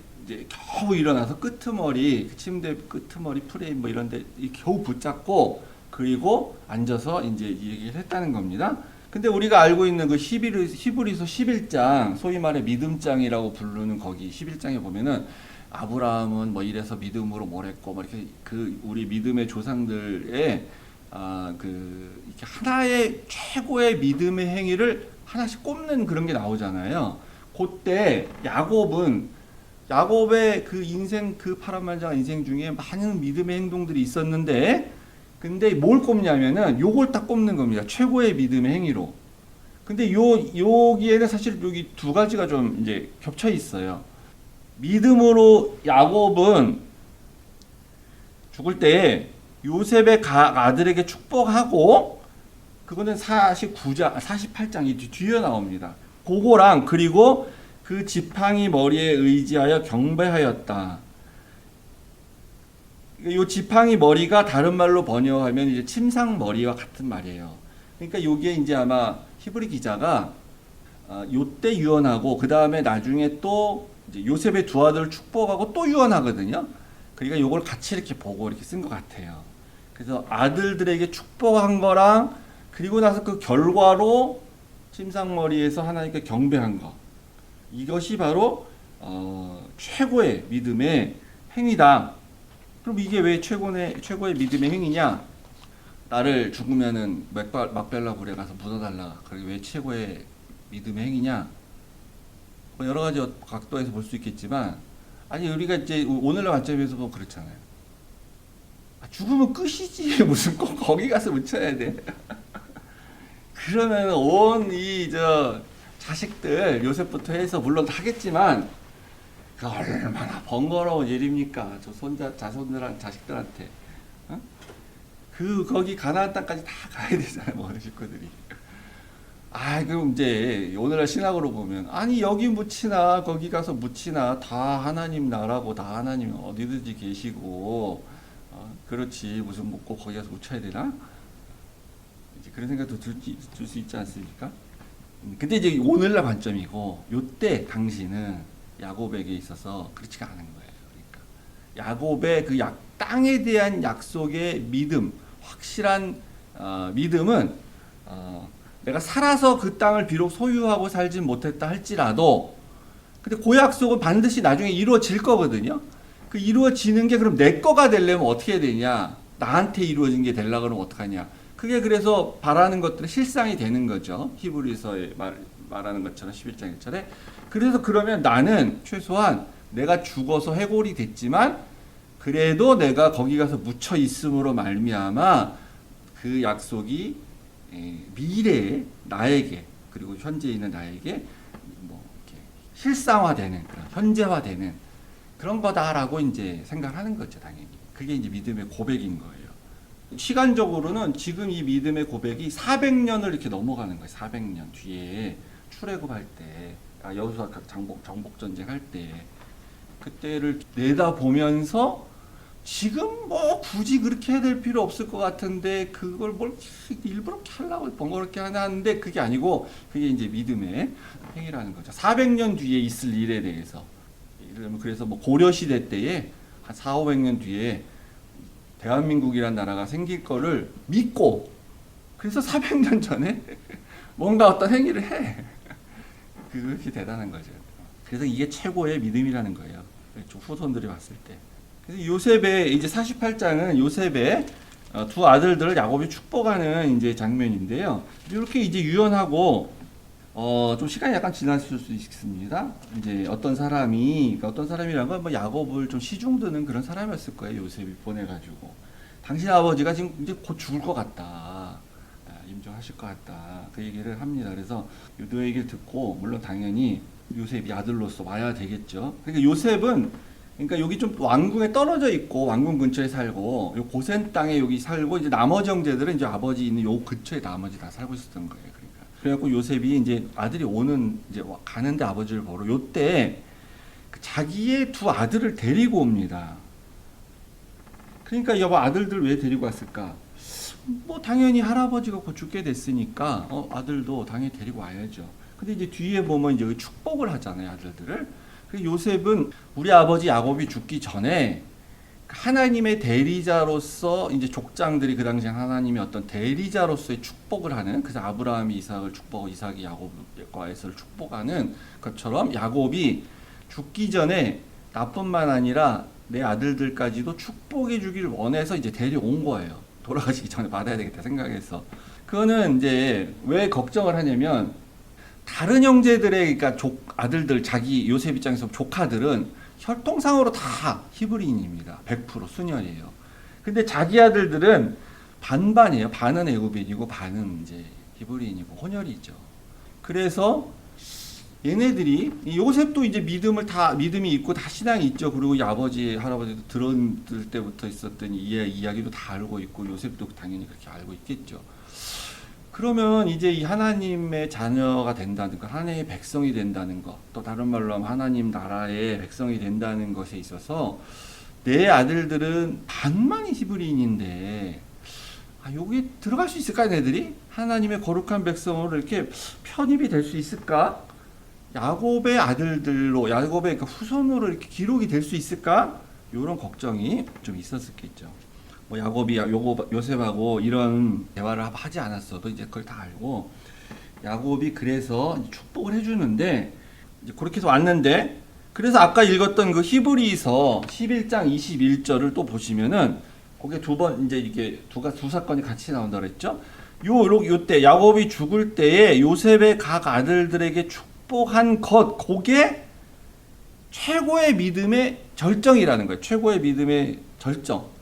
겨우 일어나서 끄트머리, 침대 끄트머리 프레임 뭐 이런 데 겨우 붙잡고 그리고 앉아서 이제 얘기를 했다는 겁니다. 근데 우리가 알고 있는 그 히브리서 11장, 소위 말해 믿음장이라고 부르는 거기 11장에 보면은 아브라함은 뭐 이래서 믿음으로 뭘 했고 뭐 이렇게 그 우리 믿음의 조상들의 이렇게 하나의 최고의 믿음의 행위를 하나씩 꼽는 그런 게 나오잖아요. 그때 야곱의 그 인생 그 파란만장한 인생 중에 많은 믿음의 행동들이 있었는데 근데 뭘 꼽냐면은 요걸 딱 꼽는 겁니다. 최고의 믿음의 행위로. 근데 여기에는 사실 여기 두 가지가 좀 이제 겹쳐 있어요. 믿음으로 야곱은 죽을 때 요셉의 아들에게 축복하고 그거는 48장이 뒤에 나옵니다. 그거랑 그리고 그 지팡이 머리에 의지하여 경배하였다. 이 지팡이 머리가 다른 말로 번역하면 이제 침상 머리와 같은 말이에요. 그러니까 여기에 이제 아마 히브리 기자가 요때 유언하고 그 다음에 나중에 또 이제 요셉의 두 아들을 축복하고 또 유언하거든요. 그러니까 요걸 같이 이렇게 보고 이렇게 쓴 것 같아요. 그래서 아들들에게 축복한 거랑 그리고 나서 그 결과로 침상 머리에서 하나님께 경배한 거. 이것이 바로 최고의 믿음의 행위다. 그럼 이게 왜 최고의 믿음의 행위냐? 나를 죽으면은 막벨라 굴에 가서 묻어달라. 그게 왜 최고의 믿음의 행위냐? 뭐 여러 가지 각도에서 볼 수 있겠지만, 아니 우리가 이제 오늘날 관점에서 보면 그렇잖아요. 죽으면 끝이지 무슨 꼭 거기 가서 묻혀야 돼? 그러면 온 자식들 요셉부터 해서 물론 하겠지만. 그 얼마나 번거로운 일입니까? 저 자식들한테. 거기 가나안 땅까지 다 가야 되잖아요, 뭐 식구들이. 그럼 이제 오늘날 신학으로 보면 아니 여기 묻히나 거기 가서 묻히나 다 하나님 나라고 다 하나님 어디든지 계시고 그렇지 무슨 꼭 거기 가서 묻혀야 되나? 이제 그런 생각도 들 수 있지 않습니까? 근데 이제 오늘날 관점이고 요때 당시는 야곱에게 있어서 그렇지가 않은 거예요. 그러니까 야곱의 그 땅에 대한 약속의 믿음, 확실한 믿음은 내가 살아서 그 땅을 비록 소유하고 살진 못했다 할지라도 근데 그 약속은 반드시 나중에 이루어질 거거든요. 그 이루어지는 게 그럼 내 거가 되려면 어떻게 해야 되냐? 나한테 이루어진 게 되려고 그러면 어떡하냐? 그게 그래서 바라는 것들은 실상이 되는 거죠. 히브리서에 말하는 것처럼 11장 1절에. 그래서 그러면 나는 최소한 내가 죽어서 해골이 됐지만 그래도 내가 거기 가서 묻혀 있음으로 말미암아 그 약속이 미래에 나에게 그리고 현재 있는 나에게 뭐 이렇게 실상화되는 그런 현재화되는 그런 거다라고 이제 생각하는 거죠, 당연히. 그게 이제 믿음의 고백인 거예요. 시간적으로는 지금 이 믿음의 고백이 400년을 이렇게 넘어가는 거예요. 400년 뒤에 출애굽할 때, 여호수아 정복 전쟁 할 때, 그때를 내다보면서 지금 뭐 굳이 그렇게 해야 될 필요 없을 것 같은데 그걸 뭘 일부러 이렇게 하려고 번거롭게 하는데 그게 아니고 그게 이제 믿음의 행위라는 거죠. 400년 뒤에 있을 일에 대해서. 그래서 뭐 고려 시대 때에 한 400~500년 뒤에 대한민국이란 나라가 생길 거를 믿고 그래서 400년 전에 뭔가 어떤 행위를 해. 그렇게 대단한 거죠. 그래서 이게 최고의 믿음이라는 거예요. 후손들이 봤을 때. 그래서 요셉의 이제 48장은 요셉의 두 아들들을 야곱이 축복하는 이제 장면인데요. 이렇게 이제 유연하고 좀 시간이 약간 지났을 수 있습니다. 이제 어떤 사람이란 건 뭐 야곱을 좀 시중드는 그런 사람이었을 거예요. 요셉이 보내가지고 당신 아버지가 지금 이제 곧 죽을 것 같다, 임종하실 것 같다 그 얘기를 합니다. 그래서 요 얘기를 듣고 물론 당연히 요셉이 아들로서 와야 되겠죠. 그러니까 요셉은 그러니까 여기 좀 왕궁에 떨어져 있고 왕궁 근처에 살고 요 고센 땅에 여기 살고 이제 나머지 형제들은 이제 아버지 있는 요 근처에 나머지 다 살고 있었던 거예요. 그래갖고 요셉이 이제 아들이 오는 이제 가는데 아버지를 보러 요때 자기의 두 아들을 데리고 옵니다. 그러니까 여보 아들들 왜 데리고 왔을까? 뭐 당연히 할아버지가 곧 죽게 됐으니까 아들도 당연히 데리고 와야죠. 근데 이제 뒤에 보면 이제 축복을 하잖아요, 아들들을. 요셉은 우리 아버지 야곱이 죽기 전에 하나님의 대리자로서 이제 족장들이 그 당시에 하나님의 어떤 대리자로서의 축복을 하는, 그래서 아브라함이 이삭을 축복하고 이삭이 야곱과 에서를 축복하는 것처럼 야곱이 죽기 전에 나뿐만 아니라 내 아들들까지도 축복해 주기를 원해서 이제 데려온 거예요. 돌아가시기 전에 받아야 되겠다 생각해서. 그거는 이제 왜 걱정을 하냐면 다른 형제들의 그러니까 아들들 자기 요셉 입장에서 조카들은 혈통상으로 다 히브리인입니다. 100% 순혈이에요. 근데 자기 아들들은 반반이에요. 반은 애굽인이고 반은 이제 히브리인이고 혼혈이죠. 그래서 얘네들이 요셉도 이제 믿음이 있고 다 신앙이 있죠. 그리고 아버지 할아버지도 들었을 때부터 있었던 이야기도 다 알고 있고 요셉도 당연히 그렇게 알고 있겠죠. 그러면 이제 이 하나님의 자녀가 된다는 것, 하나님의 백성이 된다는 것, 또 다른 말로 하면 하나님 나라의 백성이 된다는 것에 있어서 내 아들들은 반만이 히브리인인데 여기 들어갈 수 있을까, 얘네들이? 하나님의 거룩한 백성으로 이렇게 편입이 될 수 있을까? 야곱의 아들들로, 야곱의 그 후손으로 이렇게 기록이 될 수 있을까? 이런 걱정이 좀 있었겠죠. 뭐 야곱이 요셉하고 이런 대화를 하지 않았어도 이제 그걸 다 알고 야곱이 그래서 축복을 해주는데 이제 그렇게 해서 왔는데, 그래서 아까 읽었던 그 히브리서 11장 21절을 또 보시면은 거기에 두 번 이제 이게 두 사건이 같이 나온다 그랬죠. 요때 야곱이 죽을 때에 요셉의 각 아들들에게 축복한 것, 그게 최고의 믿음의 절정이라는 거예요. 최고의 믿음의 절정.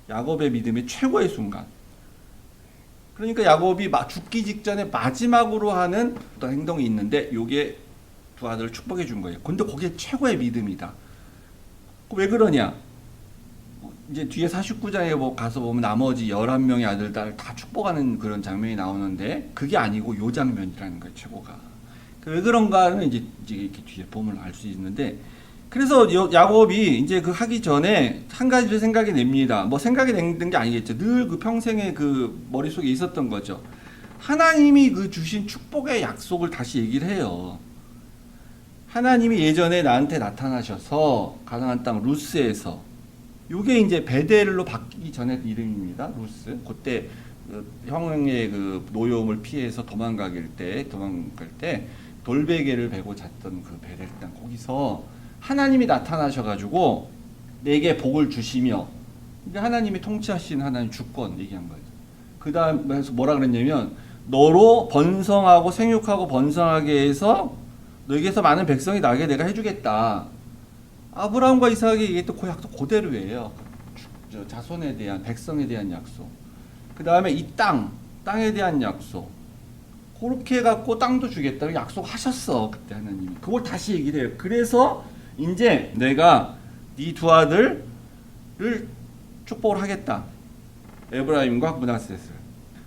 야곱의 믿음의 최고의 순간. 그러니까 야곱이 죽기 직전에 마지막으로 하는 어떤 행동이 있는데 요게 두 아들을 축복해 준 거예요. 근데 그게 최고의 믿음이다. 왜 그러냐? 이제 뒤에 49장에 가서 보면 나머지 11명의 아들들 다 축복하는 그런 장면이 나오는데 그게 아니고 요 장면이라는 거예요, 최고가. 왜 그런가는 이제 이렇게 뒤에 보면 알 수 있는데, 그래서 야곱이 이제 그 하기 전에 한 가지를 생각이 냅니다. 뭐 생각이 낸 게 아니겠죠. 늘 그 평생에 그 머릿속에 있었던 거죠. 하나님이 그 주신 축복의 약속을 다시 얘기를 해요. 하나님이 예전에 나한테 나타나셔서 가나안 땅 루스에서, 요게 이제 베델로 바뀌기 전에 이름입니다. 루스. 그때 형의 그 노여움을 피해서 도망갈 때 돌베개를 베고 잤던 그 베델 땅, 거기서 하나님이 나타나셔가지고 내게 복을 주시며, 근데 하나님이 통치하신 하나님 주권 얘기한 거예요. 그 다음에서 뭐라 그랬냐면, 너로 번성하고 생육하고 번성하게 해서 너에게서 많은 백성이 나게 내가 해주겠다. 아브라함과 이삭에게 얘기했던 그 약속 그대로예요. 자손에 대한, 백성에 대한 약속. 그 다음에 이 땅에 대한 약속. 그렇게 해갖고 땅도 주겠다고 약속하셨어. 그때 하나님이. 그걸 다시 얘기를 해요. 그래서 이제 내가 네 두 아들을 축복을 하겠다. 에브라임과 므낫셋을.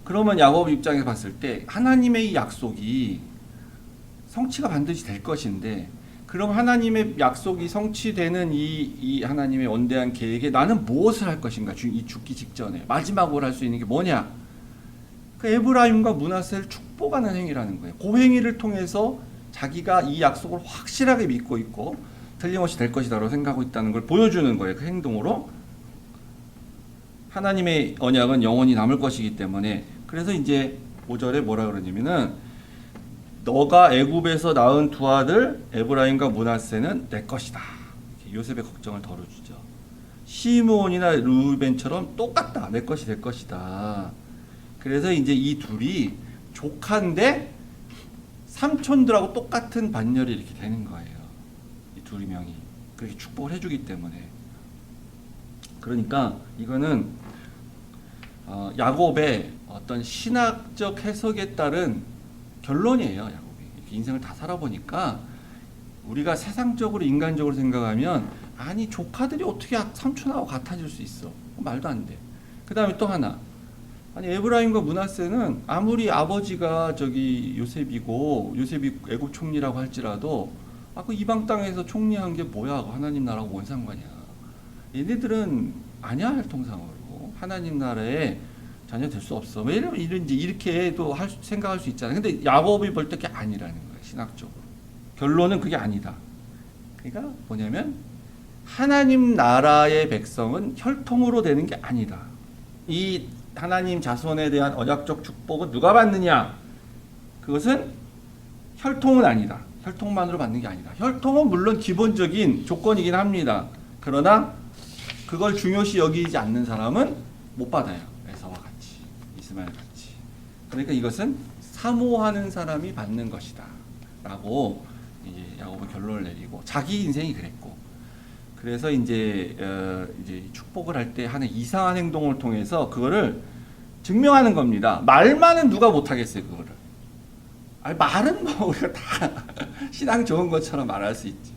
그러면 야곱 입장에서 봤을 때 하나님의 이 약속이 성취가 반드시 될 것인데, 그럼 하나님의 약속이 성취되는 이 하나님의 원대한 계획에 나는 무엇을 할 것인가? 이 죽기 직전에 마지막으로 할 수 있는 게 뭐냐? 그 에브라임과 므낫세를 축복하는 행위라는 거예요. 그 행위를 통해서 자기가 이 약속을 확실하게 믿고 있고 틀림없이 될 것이다라고 생각하고 있다는 걸 보여주는 거예요. 그 행동으로. 하나님의 언약은 영원히 남을 것이기 때문에. 그래서 이제 5절에 뭐라 그러냐면은, 너가 애굽에서 낳은 두 아들 에브라임과 므낫세는 내 것이다. 요셉의 걱정을 덜어주죠. 시므온이나 르우벤처럼 똑같다. 내 것이 될 것이다. 그래서 이제 이 둘이 조카인데 삼촌들하고 똑같은 반열이 이렇게 되는 거예요. 이 두 명이 그렇게 축복을 해주기 때문에. 그러니까 이거는 야곱의 어떤 신학적 해석에 따른 결론이에요. 야곱이 이렇게 인생을 다 살아보니까, 우리가 세상적으로 인간적으로 생각하면 아니 조카들이 어떻게 삼촌하고 같아질 수 있어? 말도 안 돼. 그 다음에 또 하나, 아니 에브라임과 므낫세는 아무리 아버지가 요셉이고 요셉이 애굽 총리라고 할지라도 그 이방 땅에서 총리한 게 뭐야? 하나님 나라하고 뭔 상관이야? 얘네들은 아니야, 혈통상으로 하나님 나라에 자녀 될 수 없어. 왜 이렇게도 생각할 수 있잖아요. 근데 야곱이 볼 때 그게 아니라는 거예요. 신학적으로. 결론은 그게 아니다. 그러니까 뭐냐면 하나님 나라의 백성은 혈통으로 되는 게 아니다. 이 하나님 자손에 대한 언약적 축복은 누가 받느냐? 그것은 혈통은 아니다. 혈통만으로 받는 게 아니다. 혈통은 물론 기본적인 조건이긴 합니다. 그러나 그걸 중요시 여기지 않는 사람은 못 받아요. 에서와 같이, 이스마엘 같이. 그러니까 이것은 사모하는 사람이 받는 것이다 라고 이제 야곱은 결론을 내리고, 자기 인생이 그랬고, 그래서 이제 축복을 할 때 하는 이상한 행동을 통해서 그거를 증명하는 겁니다. 말만은 누가 못하겠어요, 그거를. 아니, 말은 뭐 우리가 다 신앙 좋은 것처럼 말할 수 있지.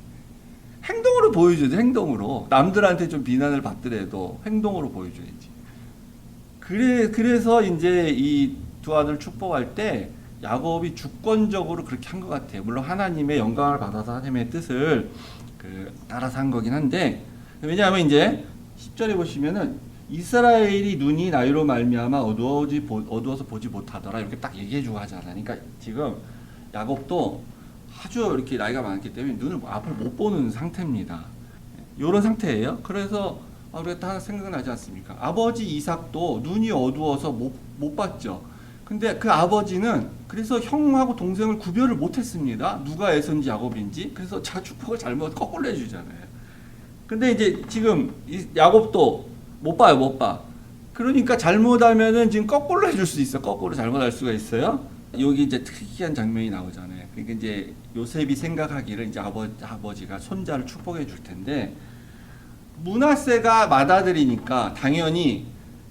행동으로 보여줘야지. 행동으로. 남들한테 좀 비난을 받더라도 행동으로 보여줘야지. 그래서 이제 이 두 아들 축복할 때 야곱이 주권적으로 그렇게 한 것 같아요. 물론 하나님의 영광을 받아서 하나님의 뜻을 따라서 한 거긴 한데, 왜냐하면 이제 10절에 보시면은 이스라엘이 눈이 나이로 말미암아 어두워서 보지 못하더라 이렇게 딱 얘기해주고 하잖아요. 그러니까 지금 야곱도 아주 이렇게 나이가 많기 때문에 눈을 앞을 못 보는 상태입니다. 이런 상태예요. 그래서 우리가 다 생각나지 않습니까? 아버지 이삭도 눈이 어두워서 못 봤죠. 근데 그 아버지는 그래서 형하고 동생을 구별을 못했습니다. 누가 에서인지 야곱인지. 그래서 축복을 잘못 거꾸로 해주잖아요. 근데 이제 지금 야곱도 못 봐요, 못 봐. 그러니까 잘못하면은 지금 거꾸로 해줄 수 있어. 거꾸로 잘못할 수가 있어요. 여기 이제 특이한 장면이 나오잖아요. 그러니까 이제 요셉이 생각하기를 이제 아버지가 손자를 축복해 줄 텐데, 므낫세가 맏아들이니까 당연히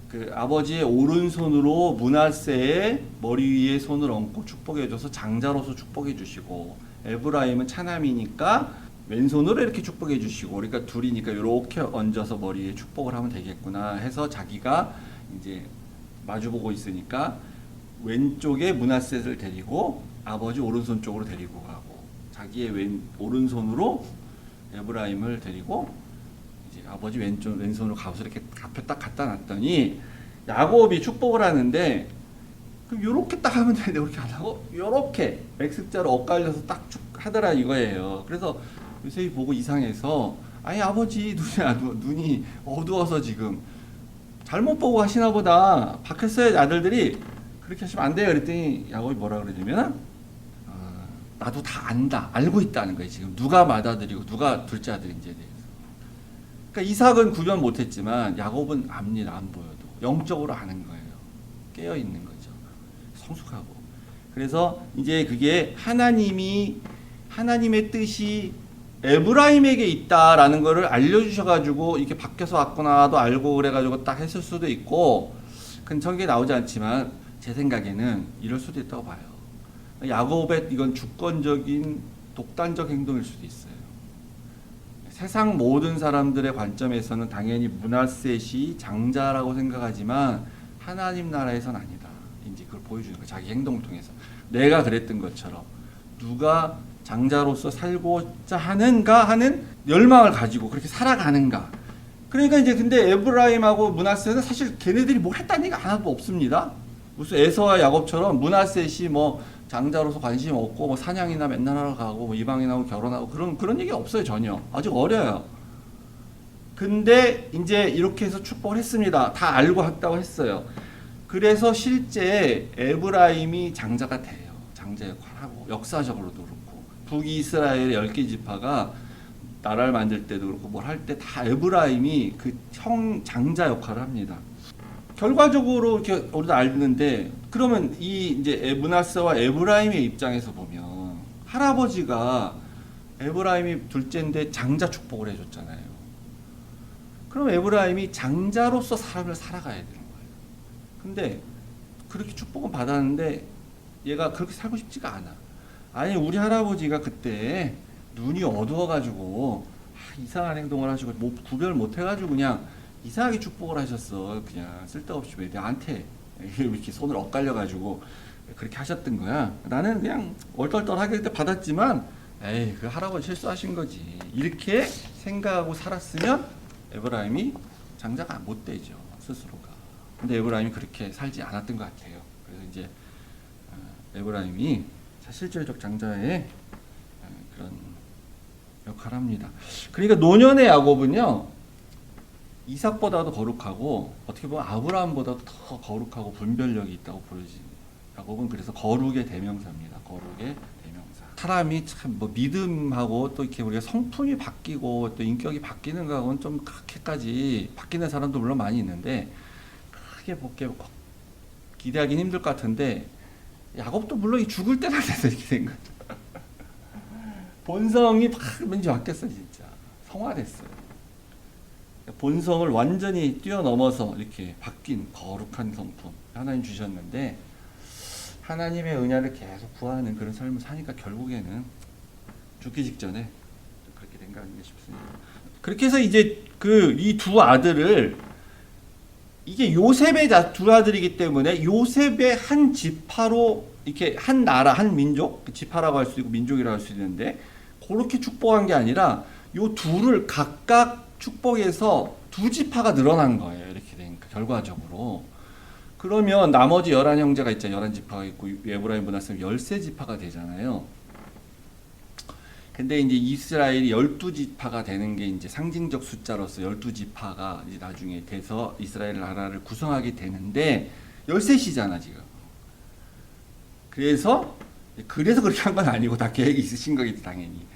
그 아버지의 오른손으로 므낫세의 머리 위에 손을 얹고 축복해줘서 장자로서 축복해주시고, 에브라임은 차남이니까 왼손으로 이렇게 축복해주시고, 그러니까 둘이니까 이렇게 얹어서 머리에 축복을 하면 되겠구나 해서 자기가 이제 마주보고 있으니까 왼쪽에 므낫셋을 데리고 아버지 오른손 쪽으로 데리고 가고, 자기의 오른손으로 에브라임을 데리고 이제 아버지 왼손으로 가서 이렇게 앞에 딱 갖다 놨더니 야곱이 축복을 하는데 그럼 요렇게 딱 하면 되는데 그렇게 안 하고 요렇게 X자로 엇갈려서 딱 쭉 하더라 이거예요. 그래서 요셉이 보고 이상해서 아니 아버지 눈이 어두워서 지금 잘못 보고 하시나 보다. 바뀌었어요 아들들이. 그렇게 하시면 안 돼요. 그랬더니 야곱이 뭐라 그러냐면 나도 다 안다. 알고 있다는 거예요. 지금 누가 맏아들이고 누가 둘째 아들인지에 대해서. 그러니까 이삭은 구별 못했지만 야곱은 압니다. 안 보여도 영적으로 아는 거예요. 깨어 있는 거죠. 성숙하고. 그래서 이제 그게 하나님의 뜻이 에브라임에게 있다라는 거를 알려주셔가지고 이렇게 바뀌어서 왔구나도 알고 그래가지고 딱 했을 수도 있고, 근데 저게 나오지 않지만 제 생각에는 이럴 수도 있다고 봐요. 야곱의 이건 주권적인 독단적 행동일 수도 있어요. 세상 모든 사람들의 관점에서는 당연히 므낫셋이 장자라고 생각하지만 하나님 나라에선 아니다. 이제 그걸 보여주는 거예요. 자기 행동을 통해서. 내가 그랬던 것처럼 누가 장자로서 살고자 하는가 하는 열망을 가지고 그렇게 살아가는가. 그러니까 이제 근데 에브라임하고 므낫셋은 사실 걔네들이 뭘 했다는 얘기가 하나도 없습니다. 무슨 에서와 야곱처럼 므낫셋이 뭐 장자로서 관심 없고 뭐 사냥이나 맨날 하러 가고 뭐 이방인하고 결혼하고 그런 얘기 없어요. 전혀. 아직 어려요. 근데 이제 이렇게 해서 축복을 했습니다. 다 알고 했다고 했어요. 그래서 실제 에브라임이 장자가 돼요. 장자 역할을 하고 역사적으로도 그렇고 북이스라엘의 10개 지파가 나라를 만들 때도 그렇고 뭘 할 때 다 에브라임이 그 장자 역할을 합니다. 결과적으로 이렇게 우리도 알는데, 그러면 이 이제 므낫세와 에브라임의 입장에서 보면 할아버지가 에브라임이 둘째인데 장자 축복을 해줬잖아요. 그럼 에브라임이 장자로서 삶을 살아가야 되는 거예요. 근데 그렇게 축복은 받았는데 얘가 그렇게 살고 싶지가 않아. 아니 우리 할아버지가 그때 눈이 어두워가지고 이상한 행동을 하시고 뭐 구별 못해가지고 그냥 이상하게 축복을 하셨어. 그냥 쓸데없이 왜 나한테 이렇게 손을 엇갈려가지고 그렇게 하셨던 거야. 나는 그냥 얼떨떨하게 그때 받았지만 에이 그 할아버지 실수하신 거지. 이렇게 생각하고 살았으면 에브라임이 장자가 못 되죠. 스스로가. 근데 에브라임이 그렇게 살지 않았던 것 같아요. 그래서 이제 에브라임이 실질적 장자의 그런 역할을 합니다. 그러니까 노년의 야곱은요 이삭보다도 거룩하고 어떻게 보면 아브라함보다도 더 거룩하고 분별력이 있다고 보여집니다. 야곱은 그래서 거룩의 대명사입니다. 거룩의 대명사. 사람이 참 뭐 믿음하고 또 이렇게 우리가 성품이 바뀌고 또 인격이 바뀌는 거하고는 좀 그렇게까지 바뀌는 사람도 물론 많이 있는데 크게 기대하기는 힘들 것 같은데 야곱도 물론 죽을 때나 돼서 이렇게 된 거죠. 본성이 막 왠지 바뀌었어 진짜. 성화됐어요. 본성을 완전히 뛰어넘어서 이렇게 바뀐 거룩한 성품 하나님 주셨는데 하나님의 은혜를 계속 구하는 그런 삶을 사니까 결국에는 죽기 직전에 그렇게 된 거 아닌가 싶습니다. 그렇게 해서 이제 이 두 아들을 이게 요셉의 두 아들이기 때문에 요셉의 한 지파로 이렇게 한 나라 한 민족 지파라고 할 수 있고 민족이라고 할 수 있는데 그렇게 축복한 게 아니라 요 둘을 각각 축복해서 두 지파가 늘어난 거예요. 이렇게 되니까 결과적으로. 그러면 나머지 11형제가 있잖아요. 11지파가 있고 에브라임 므낫세 13지파가 되잖아요. 근데 이제 이스라엘이 12지파가 되는 게 이제 상징적 숫자로서 12지파가 이제 나중에 돼서 이스라엘 나라를 구성하게 되는데 13이잖아 지금. 그래서 그렇게 한 건 아니고 다 계획이 있으신 거겠지 당연히.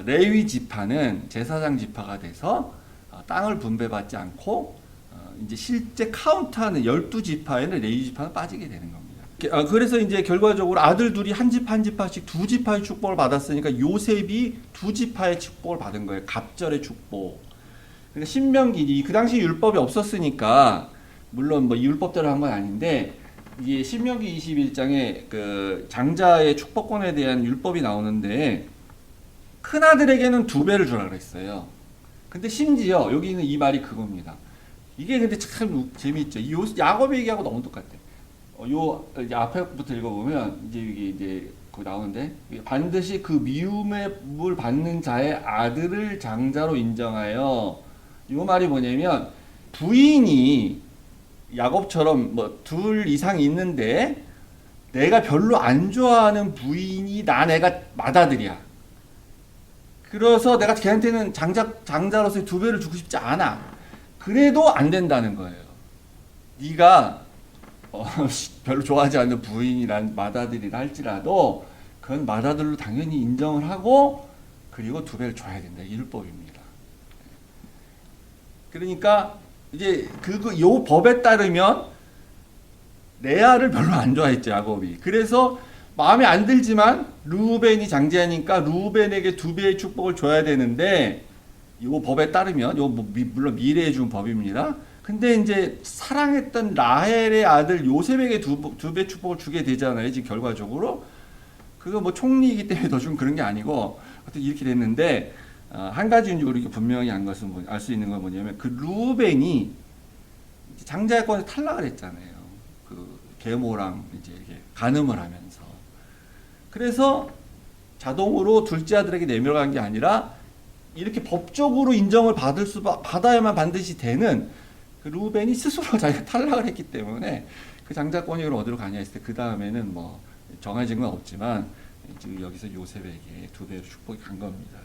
레위 지파는 제사장 지파가 돼서 땅을 분배받지 않고 이제 실제 카운트하는 12지파에는 레위 지파는 빠지게 되는 겁니다. 그래서 이제 결과적으로 아들 둘이 한 지파씩 두 지파의 축복을 받았으니까 요셉이 두 지파의 축복을 받은 거예요. 갑절의 축복. 그러니까 신명기 그 당시 율법이 없었으니까 물론 뭐 율법대로 한 건 아닌데 이게 신명기 21장에 그 장자의 축복권에 대한 율법이 나오는데 큰 아들에게는 2배를 주라 그랬어요. 근데 심지어 여기 있는 이 말이 그겁니다. 이게 근데 참 재미있죠. 야곱의 얘기하고 너무 똑같아. 요 이제 앞에부터 읽어보면 이제 거기 나오는데 반드시 그 미움을 받는 자의 아들을 장자로 인정하여. 요 말이 뭐냐면 부인이 야곱처럼 뭐 둘 이상 있는데 내가 별로 안 좋아하는 부인이 난 애가 맏아들이야. 그래서 내가 걔한테는 장자로서의 두 배를 주고 싶지 않아. 그래도 안 된다는 거예요. 네가 별로 좋아하지 않는 부인이 난 맏아들이라 할지라도 그건 맏아들로 당연히 인정을 하고 그리고 두 배를 줘야 된다. 율법입니다. 그러니까 이제 요 법에 따르면 레아를 별로 안 좋아했죠, 야곱이. 그래서 마음에 안 들지만 르우벤이 장자니까 르우벤에게 두 배의 축복을 줘야 되는데 요 법에 따르면 요 물론 미래에 준 법입니다. 근데 이제 사랑했던 라헬의 아들 요셉에게 두 배 축복을 주게 되잖아요. 지금 결과적으로 그거 뭐 총리이기 때문에 더 준 그런 게 아니고 하여튼 이렇게 됐는데 한 가지 우리가 분명히 알 수 있는 건 뭐냐면 그 르우벤이 장자권에서 탈락을 했잖아요. 그 계모랑 이제 이렇게 간음을 하면서 그래서 자동으로 둘째 아들에게 내밀어간 게 아니라 이렇게 법적으로 인정을 받아야만 반드시 되는 그 르우벤이 스스로 자기가 탈락을 했기 때문에 그 장자권을 어디로 가냐 했을 때 그 다음에는 뭐 정해진 건 없지만 지금 여기서 요셉에게 두 배의 축복이 간 겁니다.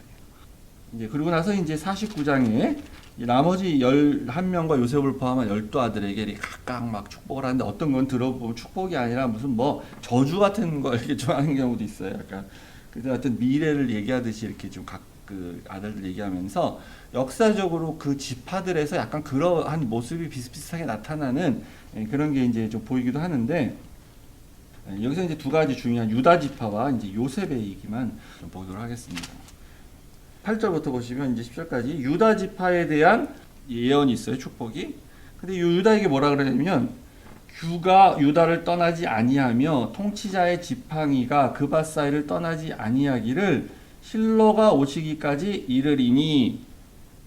이제 그리고 나서 이제 49장에 나머지 11명과 요셉을 포함한 12아들에게 각각 막 축복을 하는데 어떤 건 들어보면 축복이 아니라 무슨 뭐 저주 같은 거 이렇게 좀 하는 경우도 있어요. 약간 그래서 하여튼 미래를 얘기하듯이 이렇게 좀 각 그 아들들 얘기하면서 역사적으로 그 지파들에서 약간 그러한 모습이 비슷비슷하게 나타나는 그런 게 이제 좀 보이기도 하는데 여기서 이제 두 가지 중요한 유다 지파와 이제 요셉의 얘기만 좀 보도록 하겠습니다. 8절부터 보시면 이제 10절까지 유다 지파에 대한 예언이 있어요. 축복이. 근데 유다에게 뭐라 그러냐면 규가 유다를 떠나지 아니하며 통치자의 지팡이가 그 밭 사이를 떠나지 아니하기를 실로가 오시기까지 이르리니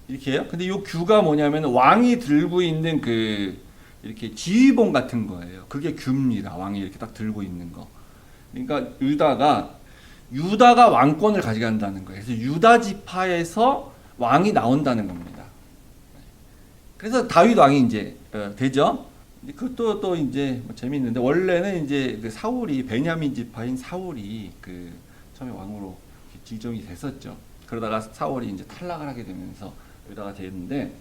이렇게 해요. 근데 이 규가 뭐냐면 왕이 들고 있는 그 이렇게 지휘봉 같은 거예요. 그게 규입니다. 왕이 이렇게 딱 들고 있는 거. 그러니까 유다가 왕권을 가져간다는 거예요. 그래서 유다 지파에서 왕이 나온다는 겁니다. 그래서 다윗 왕이 이제 되죠. 그것도 또 이제 뭐 재미있는데 원래는 이제 그 사울이 베냐민 지파인 사울이 그 처음에 왕으로 지정이 됐었죠. 그러다가 사울이 이제 탈락을 하게 되면서 유다가 됐는데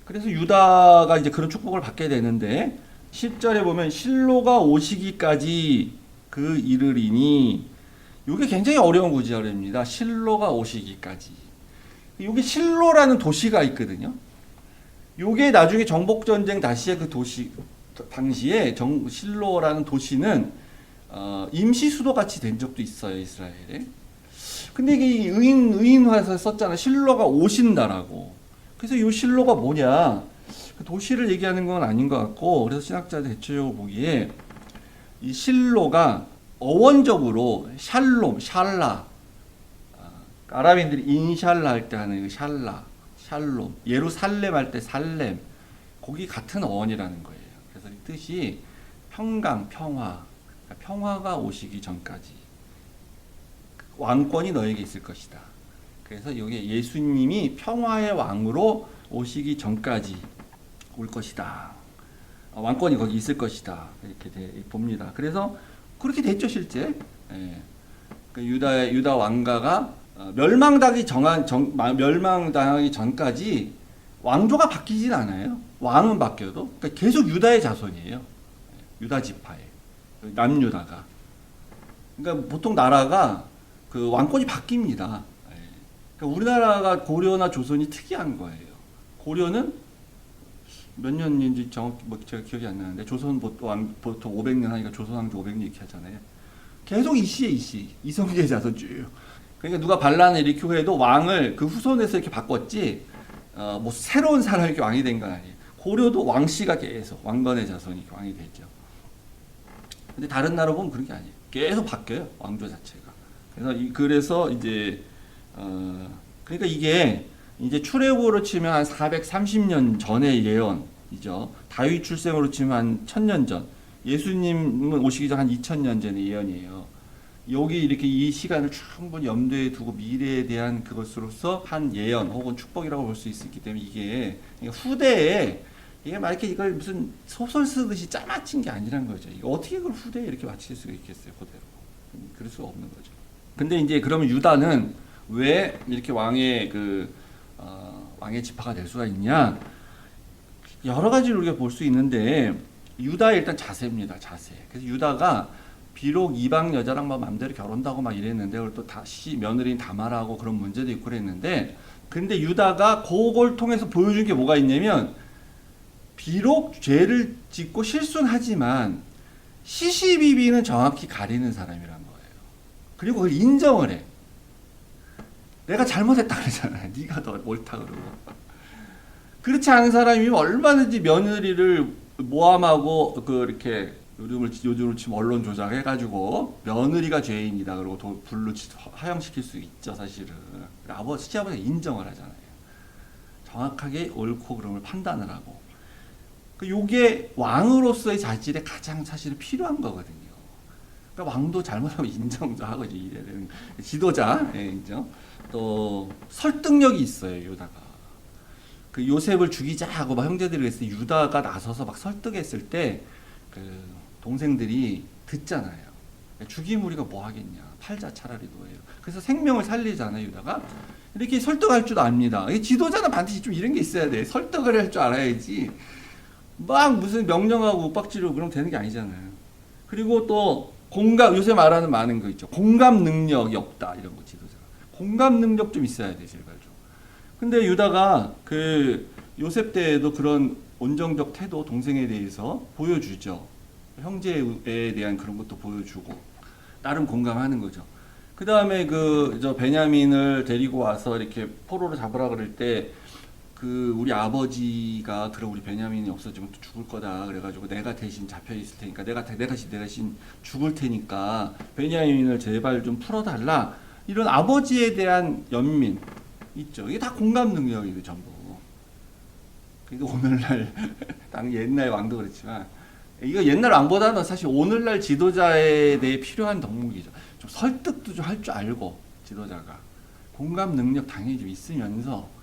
그래서 유다가 이제 그런 축복을 받게 되는데 10절에 보면 실로가 오시기까지 그 이르리니 이게 굉장히 어려운 구절입니다. 실로가 오시기까지. 이게 실로라는 도시가 있거든요. 이게 나중에 정복전쟁 다시의 그 도시 당시에 실로라는 도시는 임시 수도 같이 된 적도 있어요, 이스라엘에. 근데 이게 의인화해서 썼잖아요. 실로가 오신다라고. 그래서 이 실로가 뭐냐? 그 도시를 얘기하는 건 아닌 것 같고, 그래서 신학자들 대체적으로 보기에 이 실로가 어원적으로 샬롬, 샬라, 아랍인들이 인샬라 할 때 하는 그 샬롬, 예루살렘 할 때 살렘, 거기 같은 어원이라는 거예요. 그래서 이 뜻이 평강, 평화가 오시기 전까지 왕권이 너에게 있을 것이다. 그래서 이게 예수님이 평화의 왕으로 오시기 전까지 올 것이다. 왕권이 거기 있을 것이다. 이렇게 봅니다. 그래서 그렇게 됐죠, 실제. 예. 그 유다 왕가가 멸망당하기 전까지 왕조가 바뀌진 않아요. 왕은 바뀌어도 그러니까 계속 유다의 자손이에요. 유다 지파에 남유다가. 그러니까 보통 나라가 그 왕권이 바뀝니다. 그러니까 우리나라가 고려나 조선이 특이한 거예요. 고려는 몇 년인지 정확히 제가 기억이 안 나는데 조선 보통 500년 하니까 조선 왕조 500년 이렇게 하잖아요. 계속 이씨 이성계 자손 쭉. 그러니까 누가 반란을 일으키고 해도 왕을 그 후손에서 이렇게 바꿨지 뭐 새로운 사람이 이렇게 왕이 된 건 아니에요. 고려도 왕씨가 계속 왕건의 자손이 왕이 됐죠. 근데 다른 나라 보면 그런 게 아니에요. 계속 바뀌어요, 왕조 자체가. 그래서 이제 그러니까 이게 이제 출애굽으로 치면 한 430년 전의 예언이죠. 다윗 출생으로 치면 한 1000년 전. 예수님은 오시기 전 한 2000년 전의 예언이에요. 여기 이렇게 이 시간을 충분히 염두에 두고 미래에 대한 그것으로서 한 예언 혹은 축복이라고 볼 수 있기 때문에 이게 후대에 이게 막 이렇게 이걸 무슨 소설 쓰듯이 짜맞춘 게 아니란 거죠. 이거 어떻게 그걸 후대에 이렇게 맞출 수가 있겠어요, 그대로. 그럴 수가 없는 거죠. 근데 이제 그러면 유다는 왜 이렇게 왕의 지파가 될 수가 있냐? 여러 가지를 우리가 볼 수 있는데 유다의 일단 자세입니다. 자세. 그래서 유다가 비록 이방 여자랑 막 마음대로 결혼도 하고 막 이랬는데 그걸 또 다시 며느리인 다말하고 그런 문제도 있고 그랬는데 근데 유다가 그걸 통해서 보여준 게 뭐가 있냐면 비록 죄를 짓고 실수는 하지만 시시비비는 정확히 가리는 사람이란 거예요. 그리고 그걸 인정을 해. 내가 잘못했다 그러잖아요. 네가 더 옳다 그러고. 그렇지 않은 사람이면 얼마든지 며느리를 모함하고 이렇게 요즘을 치면 언론 조작해가지고 며느리가 죄인이다 그러고 불로 하향시킬 수 있죠 사실은. 시아버지가 인정을 하잖아요. 정확하게 옳고 그름을 판단을 하고. 요게 왕으로서의 자질에 가장 사실은 필요한 거거든요. 그러니까 왕도 잘못하면 인정도 하고 이래야 되는 지도자 인정. 또 설득력이 있어요 유다가. 요셉을 죽이자 하고 막 형제들이 그랬을 때 유다가 나서서 막 설득했을 때 동생들이 듣잖아요. 죽이면 우리가 뭐 하겠냐. 팔자 차라리 노예로. 그래서 생명을 살리잖아요 유다가. 이렇게 설득할 줄 압니다. 지도자는 반드시 좀 이런 게 있어야 돼. 설득을 할 줄 알아야지. 막 무슨 명령하고 윽박지르고 그러면 되는 게 아니잖아요. 그리고 또 요새 말하는 많은 거 있죠. 공감 능력이 없다 이런 거 지도자가. 공감 능력 좀 있어야 돼 제발 좀. 근데 유다가 요셉 때에도 그런 온정적 태도 동생에 대해서 보여주죠. 형제에 대한 그런 것도 보여주고 나름 공감하는 거죠. 그 다음에 베냐민을 데리고 와서 이렇게 포로로 잡으라 그럴 때 우리 아버지가 그럼 우리 베냐민이 없어지면 또 죽을 거다 그래가지고 내가 대신 잡혀 있을 테니까 내가 대신 죽을 테니까 베냐민을 제발 좀 풀어달라 이런 아버지에 대한 연민 있죠. 이게 다 공감 능력이에요 전부. 그러니까 오늘날 당 옛날 왕도 그렇지만 이거 옛날 왕보다는 사실 오늘날 지도자에 대해 필요한 덕목이죠. 좀 설득도 좀 할 줄 알고 지도자가 공감 능력 당연히 좀 있으면서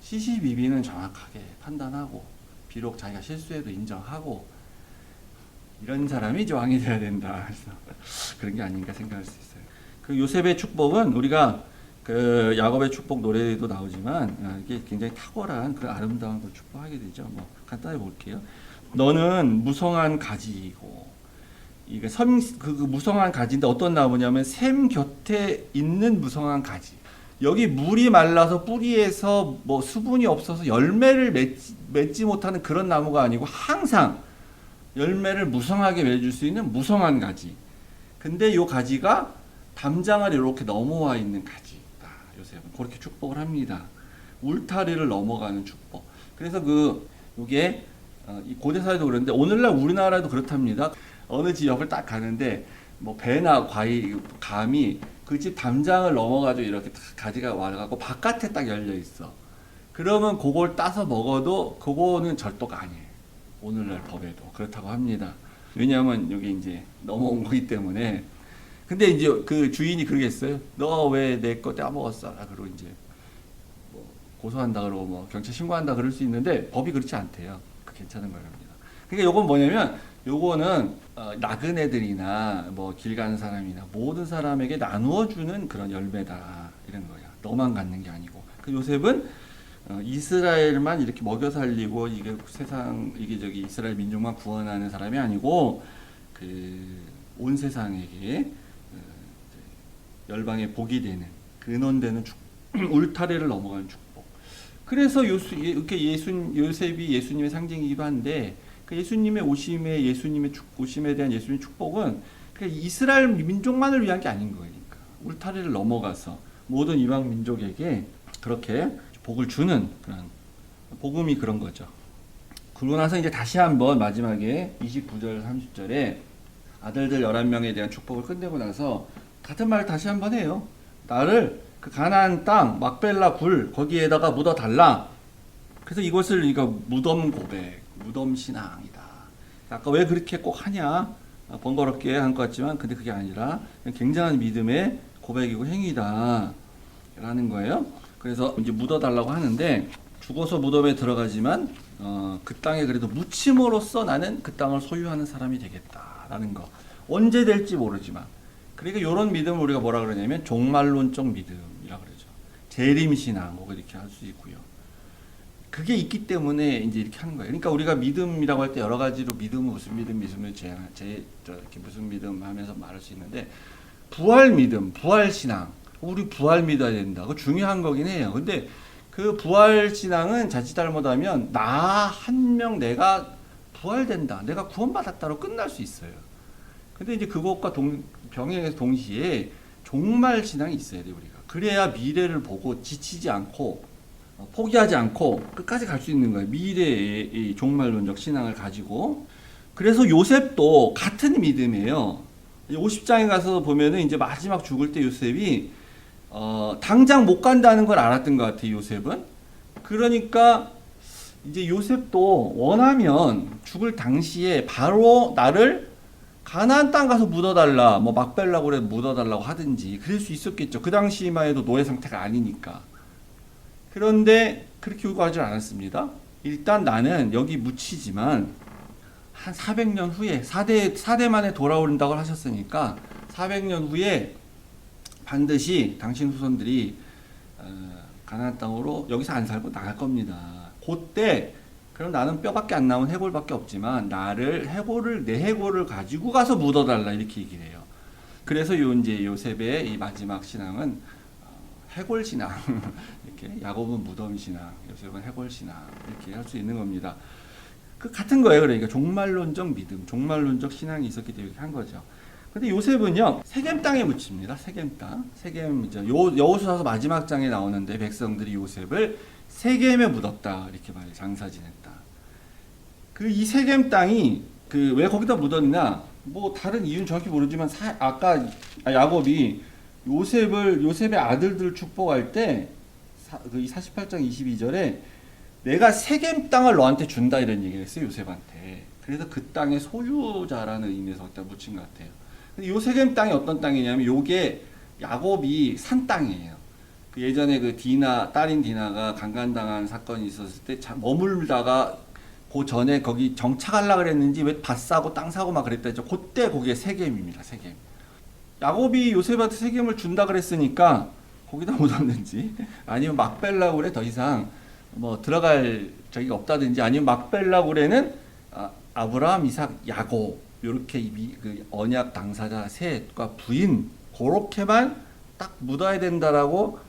시시비비는 정확하게 판단하고 비록 자기가 실수해도 인정하고 이런 사람이 이제 왕이 돼야 된다. 그래서 그런 게 아닌가 생각할 수 있어요. 요셉의 축복은 우리가 야곱의 축복 노래에도 나오지만 이게 굉장히 탁월한 그런 아름다운 걸 축복하게 되죠. 뭐 간단히 볼게요. 너는 무성한 가지이고 이게 무성한 가지인데 어떤 나무냐면 샘 곁에 있는 무성한 가지. 여기 물이 말라서 뿌리에서 뭐 수분이 없어서 열매를 맺지 못하는 그런 나무가 아니고 항상 열매를 무성하게 맺을 수 있는 무성한 가지. 근데 요 가지가 담장을 이렇게 넘어와 있는 가지다. 요셉은 그렇게 축복을 합니다. 울타리를 넘어가는 축복. 그래서 요게 이 고대사에도 그런데 오늘날 우리나라도 그렇답니다. 어느 지역을 딱 가는데 뭐 배나 감이 그 집 담장을 넘어가지고 이렇게 가지가 와가지고 바깥에 딱 열려 있어. 그러면 그걸 따서 먹어도 그거는 절도가 아니에요. 오늘날 법에도 그렇다고 합니다. 왜냐하면 여기 이제 넘어온 거기 때문에. 근데 이제 그 주인이 그러겠어요. 너 왜 내 거 떼먹었어? 그러고 이제 뭐 고소한다 그러고 뭐 경찰 신고한다 그럴 수 있는데 법이 그렇지 않대요. 괜찮은 거랍니다. 그러니까 요건 뭐냐면 요거는 나그네들이나 뭐 길 가는 사람이나 모든 사람에게 나누어 주는 그런 열매다 이런 거야. 너만 갖는 게 아니고. 요셉은 이스라엘만 이렇게 먹여 살리고 이게 이스라엘 민족만 구원하는 사람이 아니고 온 세상에게 열방의 복이 되는 근원되는 울타리를 넘어가는 축복. 그래서 이렇게 요셉이 예수님의 상징이기도 한데 예수님의 오심에 대한 예수님의 축복은 이스라엘 민족만을 위한 게 아닌 거니까 울타리를 넘어가서 모든 이방 민족에게 그렇게 복을 주는 그런 복음이 그런 거죠. 그러고 나서 이제 다시 한번 마지막에 29절 30절에 아들들 11명에 대한 축복을 끝내고 나서 같은 말을 다시 한번 해요. 나를 가나안 땅 막벨라 굴 거기에다가 묻어 달라. 그래서 이것을 무덤 고백, 무덤 신앙이다. 아까 왜 그렇게 꼭 하냐? 번거롭게 한 것 같지만 근데 그게 아니라 굉장한 믿음의 고백이고 행위다 라는 거예요. 그래서 이제 묻어 달라고 하는데 죽어서 무덤에 들어가지만 그 땅에 그래도 묻힘으로써 나는 그 땅을 소유하는 사람이 되겠다라는 거. 언제 될지 모르지만. 그러니까 이런 믿음을 우리가 뭐라 그러냐면 종말론적 믿음이라 그러죠. 재림신앙 혹은 이렇게 할 수 있고요. 그게 있기 때문에 이제 이렇게 하는 거예요. 그러니까 우리가 믿음이라고 할 때 여러 가지로 믿음은 무슨 믿음, 이렇게 무슨 믿음 하면서 말할 수 있는데 부활 믿음, 부활 신앙. 우리 부활 믿어야 된다. 그거 중요한 거긴 해요. 근데 그 부활 신앙은 자칫 잘못하면 나 한 명 내가 부활된다. 내가 구원받았다로 끝날 수 있어요. 근데 이제 그것과 병행해서 동시에 종말 신앙이 있어야 돼요, 우리가. 그래야 미래를 보고 지치지 않고 포기하지 않고 끝까지 갈 수 있는 거예요. 미래의 이 종말론적 신앙을 가지고. 그래서 요셉도 같은 믿음이에요. 50장에 가서 보면은 이제 마지막 죽을 때 요셉이 당장 못 간다는 걸 알았던 것 같아요, 요셉은. 그러니까 이제 요셉도 원하면 죽을 당시에 바로 나를 가나안 땅 가서 묻어달라, 뭐 막벨라고 그래 묻어달라고 하든지 그럴 수 있었겠죠. 그 당시만 해도 노예 상태가 아니니까. 그런데 그렇게 요구하지 않았습니다. 일단 나는 여기 묻히지만 한 400년 후에 4대 만에 돌아온다고 하셨으니까 400년 후에 반드시 당신 후손들이 가나안 땅으로 여기서 안 살고 나갈 겁니다. 그때 그럼 나는 뼈밖에 안 남은 해골밖에 없지만 나를 내 해골을 가지고 가서 묻어달라 이렇게 얘기를 해요. 그래서 이제 요셉의 이 마지막 신앙은 해골 신앙 이렇게 야곱은 무덤 신앙, 요셉은 해골 신앙 이렇게 할 수 있는 겁니다. 그 같은 거예요. 그러니까 종말론적 믿음, 종말론적 신앙이 있었기 때문에 한 거죠. 근데 요셉은요 세겜 땅에 묻힙니다. 세겜 땅, 세겜이죠. 여호수아서 마지막 장에 나오는데 백성들이 요셉을 세겜에 묻었다 이렇게 말해 장사 지냈다. 그 이 세겜 땅이 그 왜 거기다 묻었냐? 뭐 다른 이유는 정확히 모르지만 아까 야곱이 요셉의 아들들을 축복할 때 그 48장 22절에 내가 세겜 땅을 너한테 준다 이런 얘기를 했어요, 요셉한테. 그래서 그 땅의 소유자라는 의미에서 갖다 묻힌 것 같아요. 근데 요 세겜 땅이 어떤 땅이냐면 요게 야곱이 산 땅이에요. 그 예전에 그 딸인 디나가 강간당한 사건이 있었을 때 머물다가 그 전에 거기 정착하려고 그랬는지 왜 밭 사고 땅 사고 막 그랬다 했죠. 그때 거기에 세겜입니다, 세겜. 야곱이 요셉한테 세겜을 준다 그랬으니까 거기다 묻었는지 아니면 막벨라굴에 더 이상 뭐 들어갈 적이 없다든지 아니면 막벨라굴에는 아브라함, 이삭, 야곱 이렇게 그 언약 당사자 셋과 부인 그렇게만 딱 묻어야 된다라고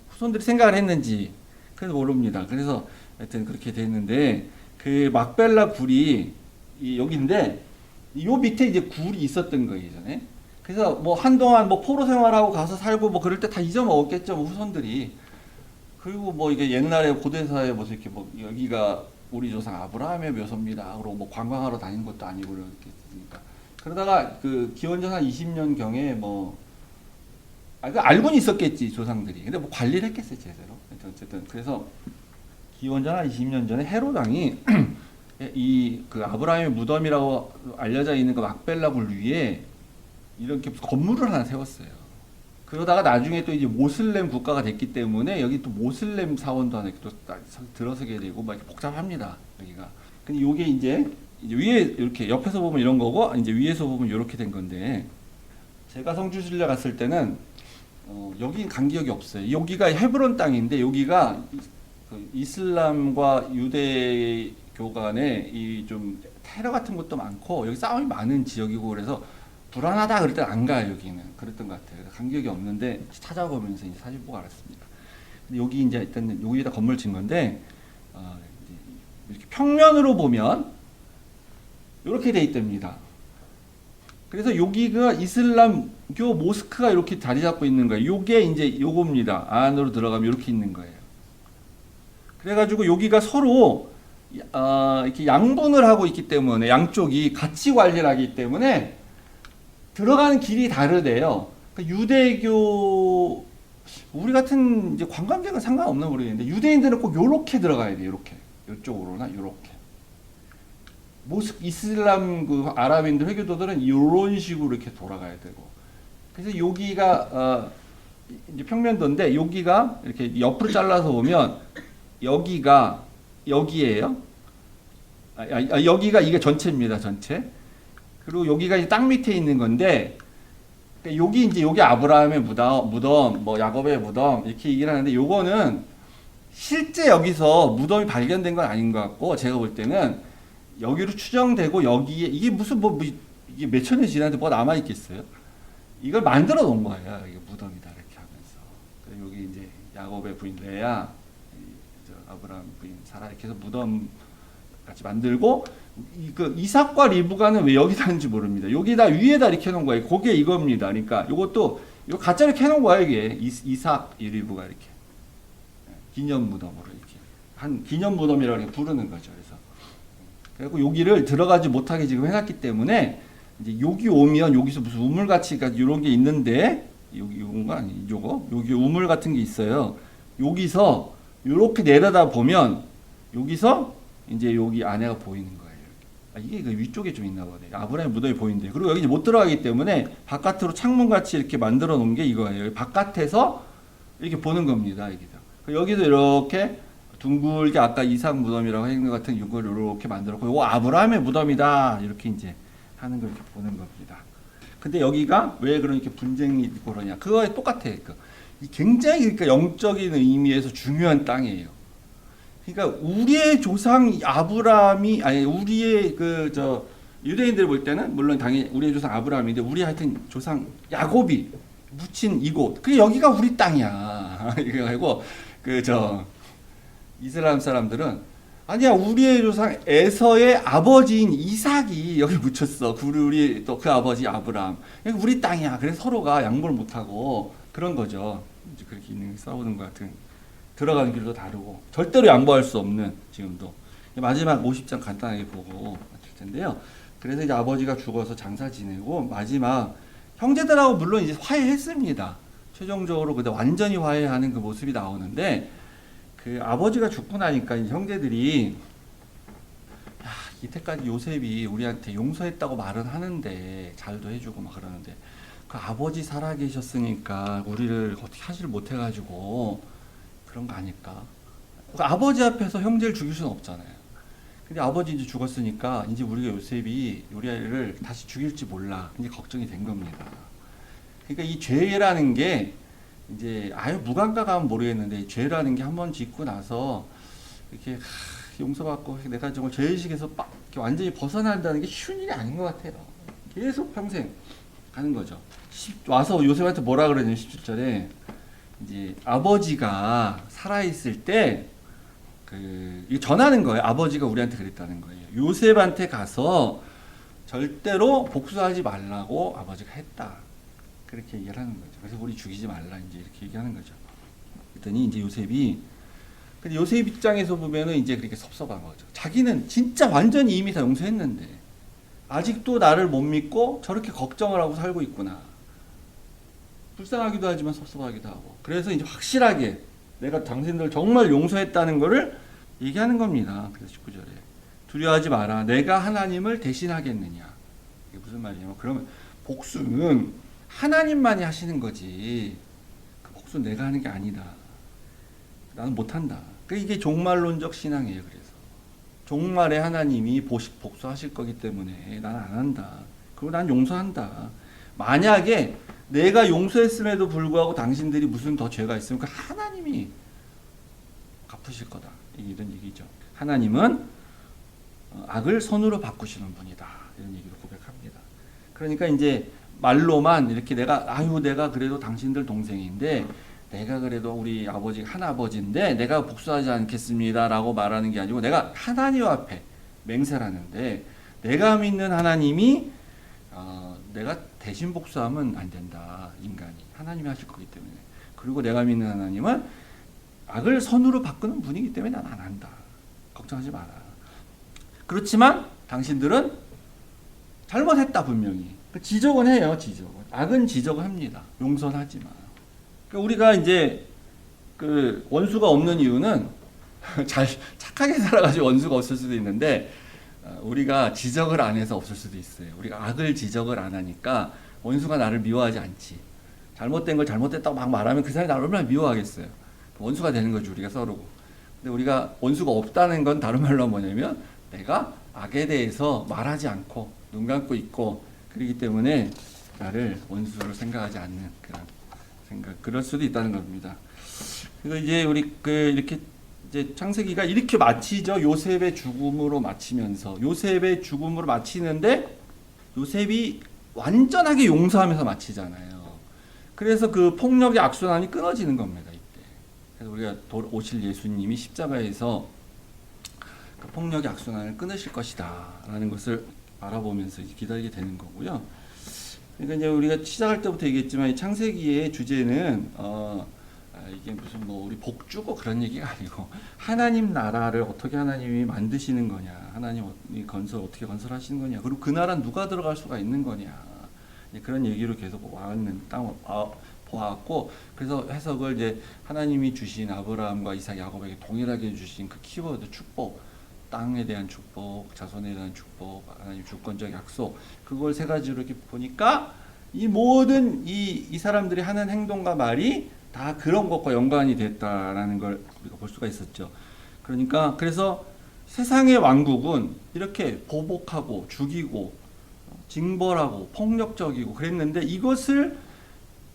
후손들이 생각을 했는지 그건 모릅니다. 그래서 하여튼 그렇게 됐는데 그 막벨라 굴이 여기인데 요 밑에 이제 굴이 있었던 거예요, 예전에. 그래서 뭐 한동안 뭐 포로 생활하고 가서 살고 뭐 그럴 때 다 잊어먹었겠죠, 뭐 후손들이. 그리고 뭐 이게 옛날에 고대사에 뭐 이렇게 뭐 여기가 우리 조상 아브라함의 묘소입니다. 그리고 뭐 관광하러 다니는 것도 아니고 이렇게 했으니까. 그러다가 그 기원전 한 20년 경에 뭐 그 알고는 있었겠지 조상들이. 근데 뭐 관리를 했겠어요 제대로. 어쨌든 그래서 기원전 한 20년 전에 헤롯 왕이 이 그 아브라함의 무덤이라고 알려져 있는 그 막벨라 굴 위에 이렇게 건물을 하나 세웠어요. 그러다가 나중에 또 이제 모슬렘 국가가 됐기 때문에 여기 또 모슬렘 사원도 하나 또 들어서게 되고 막 이렇게 복잡합니다. 여기가. 근데 요게 이제 위에 이렇게 옆에서 보면 이런 거고 이제 위에서 보면 이렇게 된 건데 제가 성지순례 갔을 때는 여긴 간 기억이 없어요. 여기가 헤브론 땅인데 여기가 그 이슬람과 유대교 간에 이 좀 테러 같은 것도 많고 여기 싸움이 많은 지역이고 그래서 불안하다 그럴 때 안 가요. 여기는 그랬던 것 같아요. 간 기억이 없는데 찾아보면서 이제 사진 보고 알았습니다. 근데 여기 이제 일단 여기에다 건물 진 건데 이렇게 평면으로 보면 이렇게 돼 있답니다. 그래서 여기가 이슬람교 모스크가 이렇게 자리 잡고 있는 거예요. 요게 이제 요겁니다. 안으로 들어가면 이렇게 있는 거예요. 그래가지고 여기가 서로 이렇게 양분을 하고 있기 때문에 양쪽이 같이 관리를 하기 때문에 들어가는 길이 다르대요. 그러니까 유대교 우리 같은 이제 관광객은 상관없나 모르겠는데 유대인들은 꼭 요렇게 들어가야 돼요. 요렇게 이쪽으로나 요렇게. 이슬람 그 아랍인들 회교도들은 이런 식으로 이렇게 돌아가야 되고. 그래서 여기가 이제 평면도인데 여기가 이렇게 옆으로 잘라서 보면 여기가 여기예요. 여기가 이게 전체입니다. 전체. 그리고 여기가 이제 땅 밑에 있는 건데 그러니까 여기 이제 여기 아브라함의 무덤, 뭐 야곱의 무덤 이렇게 얘기를 하는데 요거는 실제 여기서 무덤이 발견된 건 아닌 것 같고 제가 볼 때는 여기로 추정되고 여기에 이게 무슨 이게 몇천 년 지났는데 뭐가 남아 있겠어요? 이걸 만들어 놓은 거예요. 이게 무덤이다 이렇게 하면서. 그래서 여기 이제 야곱의 부인 레아, 아브라함 부인 사라 이렇게 해서 무덤 같이 만들고 그 이삭과 리브가는 왜 여기다 하는지 모릅니다. 여기다 위에다 이렇게 해놓은 거예요. 그게 이겁니다. 그러니까 이것도 이거 가짜로 해놓은 거야 이게 이삭 리브가 이렇게 기념 무덤으로 이렇게 한 기념 무덤이라고 이렇게 부르는 거죠. 그래서 여기를 들어가지 못하게 지금 해놨기 때문에 이제 여기 오면 여기서 무슨 우물 같이 이런 게 있는데 여기 이건가 아니 요거 여기 우물 같은 게 있어요. 여기서 이렇게 내려다 보면 여기서 이제 여기 안에가 보이는 거예요. 이게 그 위쪽에 좀 있나 보네. 아브라함의 무덤이 보이는데 그리고 여기 못 들어가기 때문에 바깥으로 창문 같이 이렇게 만들어 놓은 게 이거예요. 여기 바깥에서 이렇게 보는 겁니다. 여기도 이렇게 둥글게 아까 이삭 무덤이라고 했는 것 같은 이걸 이렇게 만들었고 이거 아브라함의 무덤이다 이렇게 이제 하는 걸 이렇게 보는 겁니다. 근데 여기가 왜 그렇게 분쟁이 있고 그러냐? 그거에 똑같아요. 굉장히 그러니까 영적인 의미에서 중요한 땅이에요. 그러니까 우리의 조상 아브라함이 아니 우리의 유대인들 볼 때는 물론 당연히 우리의 조상 아브라함인데 우리 하여튼 조상 야곱이 묻힌 이곳 그게 여기가 우리 땅이야. 이거 이스라엘 사람들은 아니야 우리의 조상 에서의 아버지인 이삭이 여기 묻혔어. 우리 또 그 아버지 아브라함. 그러니까 우리 땅이야. 그래서 서로가 양보를 못하고 그런 거죠. 이제 그렇게 있는 싸우는 것 같은. 들어가는 길도 다르고 절대로 양보할 수 없는 지금도 마지막 50장 간단하게 보고 마칠 텐데요. 그래서 이제 아버지가 죽어서 장사 지내고 마지막 형제들하고 물론 이제 화해했습니다. 최종적으로 근데 완전히 화해하는 그 모습이 나오는데 그 아버지가 죽고 나니까 이제 형제들이 야, 이때까지 요셉이 우리한테 용서했다고 말은 하는데 잘도 해주고 막 그러는데 그 아버지 살아계셨으니까 우리를 어떻게 하지를 못해가지고 그런 거 아닐까? 아버지 앞에서 형제를 죽일 수는 없잖아요. 근데 아버지 이제 죽었으니까 이제 우리가 요셉이 우리를 다시 죽일지 몰라. 이제 걱정이 된 겁니다. 그러니까 이 죄라는 게 이제 아유 무감각하면 모르겠는데 죄라는 게 한번 짓고 나서 이렇게 용서받고 내가 정말 죄의식에서 막 이렇게 완전히 벗어난다는 게 쉬운 일이 아닌 것 같아요. 계속 평생 가는 거죠. 와서 요셉한테 뭐라 그러냐면 17절에 이제 아버지가 살아있을 때 이거 전하는 거예요. 아버지가 우리한테 그랬다는 거예요. 요셉한테 가서 절대로 복수하지 말라고 아버지가 했다. 그렇게 얘기를 하는 거죠. 그래서 우리 죽이지 말라 이제 이렇게 얘기하는 거죠. 그랬더니 이제 근데 요셉 입장에서 보면은 이제 그렇게 섭섭한 거죠. 자기는 진짜 완전히 이미 다 용서했는데 아직도 나를 못 믿고 저렇게 걱정을 하고 살고 있구나. 불쌍하기도 하지만 섭섭하기도 하고. 그래서 이제 확실하게 내가 당신들 정말 용서했다는 거를 얘기하는 겁니다. 그래서 19절에 두려워하지 마라. 내가 하나님을 대신하겠느냐. 이게 무슨 말이냐면 그러면 복수는 하나님만이 하시는 거지. 그 복수는 내가 하는 게 아니다. 나는 못한다. 이게 종말론적 신앙이에요. 그래서 종말에 하나님이 복수하실 거기 때문에 나는 안 한다. 그리고 난 용서한다. 만약에 내가 용서했음에도 불구하고 당신들이 무슨 더 죄가 있으면 그 하나님이 갚으실 거다. 이런 얘기죠. 하나님은 악을 선으로 바꾸시는 분이다. 이런 얘기를 고백합니다. 그러니까 이제 말로만 이렇게 내가 그래도 당신들 동생인데 내가 그래도 우리 아버지 한 아버지인데 내가 복수하지 않겠습니다라고 말하는 게 아니고 내가 하나님 앞에 맹세하는데 내가 믿는 하나님이 내가 대신 복수하면 안 된다. 인간이 하나님이 하실 거기 때문에. 그리고 내가 믿는 하나님은 악을 선으로 바꾸는 분이기 때문에 난 안 한다. 걱정하지 마라. 그렇지만 당신들은 잘못했다 분명히. 지적은 해요. 지적은. 악은 지적을 합니다. 용서는 하지만. 그러니까 우리가 이제 그 원수가 없는 이유는 착하게 살아가지고 원수가 없을 수도 있는데 우리가 지적을 안 해서 없을 수도 있어요. 우리가 악을 지적을 안 하니까 원수가 나를 미워하지 않지. 잘못된 걸 잘못됐다고 막 말하면 그 사람이 나를 얼마나 미워하겠어요. 원수가 되는 거죠. 우리가 서로. 근데 우리가 원수가 없다는 건 다른 말로 뭐냐면 내가 악에 대해서 말하지 않고 눈 감고 있고 그렇기 때문에 나를 원수로 생각하지 않는 그런 생각 그럴 수도 있다는 겁니다. 그래서 이제 우리 이렇게 이제 창세기가 이렇게 마치죠. 요셉의 죽음으로 마치면서 요셉의 죽음으로 마치는데 요셉이 완전하게 용서하면서 마치잖아요. 그래서 그 폭력의 악순환이 끊어지는 겁니다. 이때. 그래서 우리가 오실 예수님이 십자가에서 그 폭력의 악순환을 끊으실 것이다라는 것을 바라보면서 기다리게 되는 거고요. 그러니까 이제 우리가 시작할 때부터 얘기했지만 이 창세기의 주제는 이게 무슨 뭐 우리 복주고 그런 얘기가 아니고 하나님 나라를 어떻게 하나님이 만드시는 거냐, 하나님이 어떻게 건설하시는 거냐, 그리고 그 나라 누가 들어갈 수가 있는 거냐 그런 얘기로 계속 보았고, 그래서 해석을 이제 하나님이 주신 아브라함과 이삭, 야곱에게 동일하게 주신 그 키워드 축복, 땅에 대한 축복, 자손에 대한 축복, 하나님 주권적 약속, 그걸 세 가지로 이렇게 보니까 이 모든 이 사람들이 하는 행동과 말이 다 그런 것과 연관이 됐다라는 걸 우리가 볼 수가 있었죠. 그러니까 그래서 세상의 왕국은 이렇게 보복하고 죽이고 징벌하고 폭력적이고 그랬는데 이것을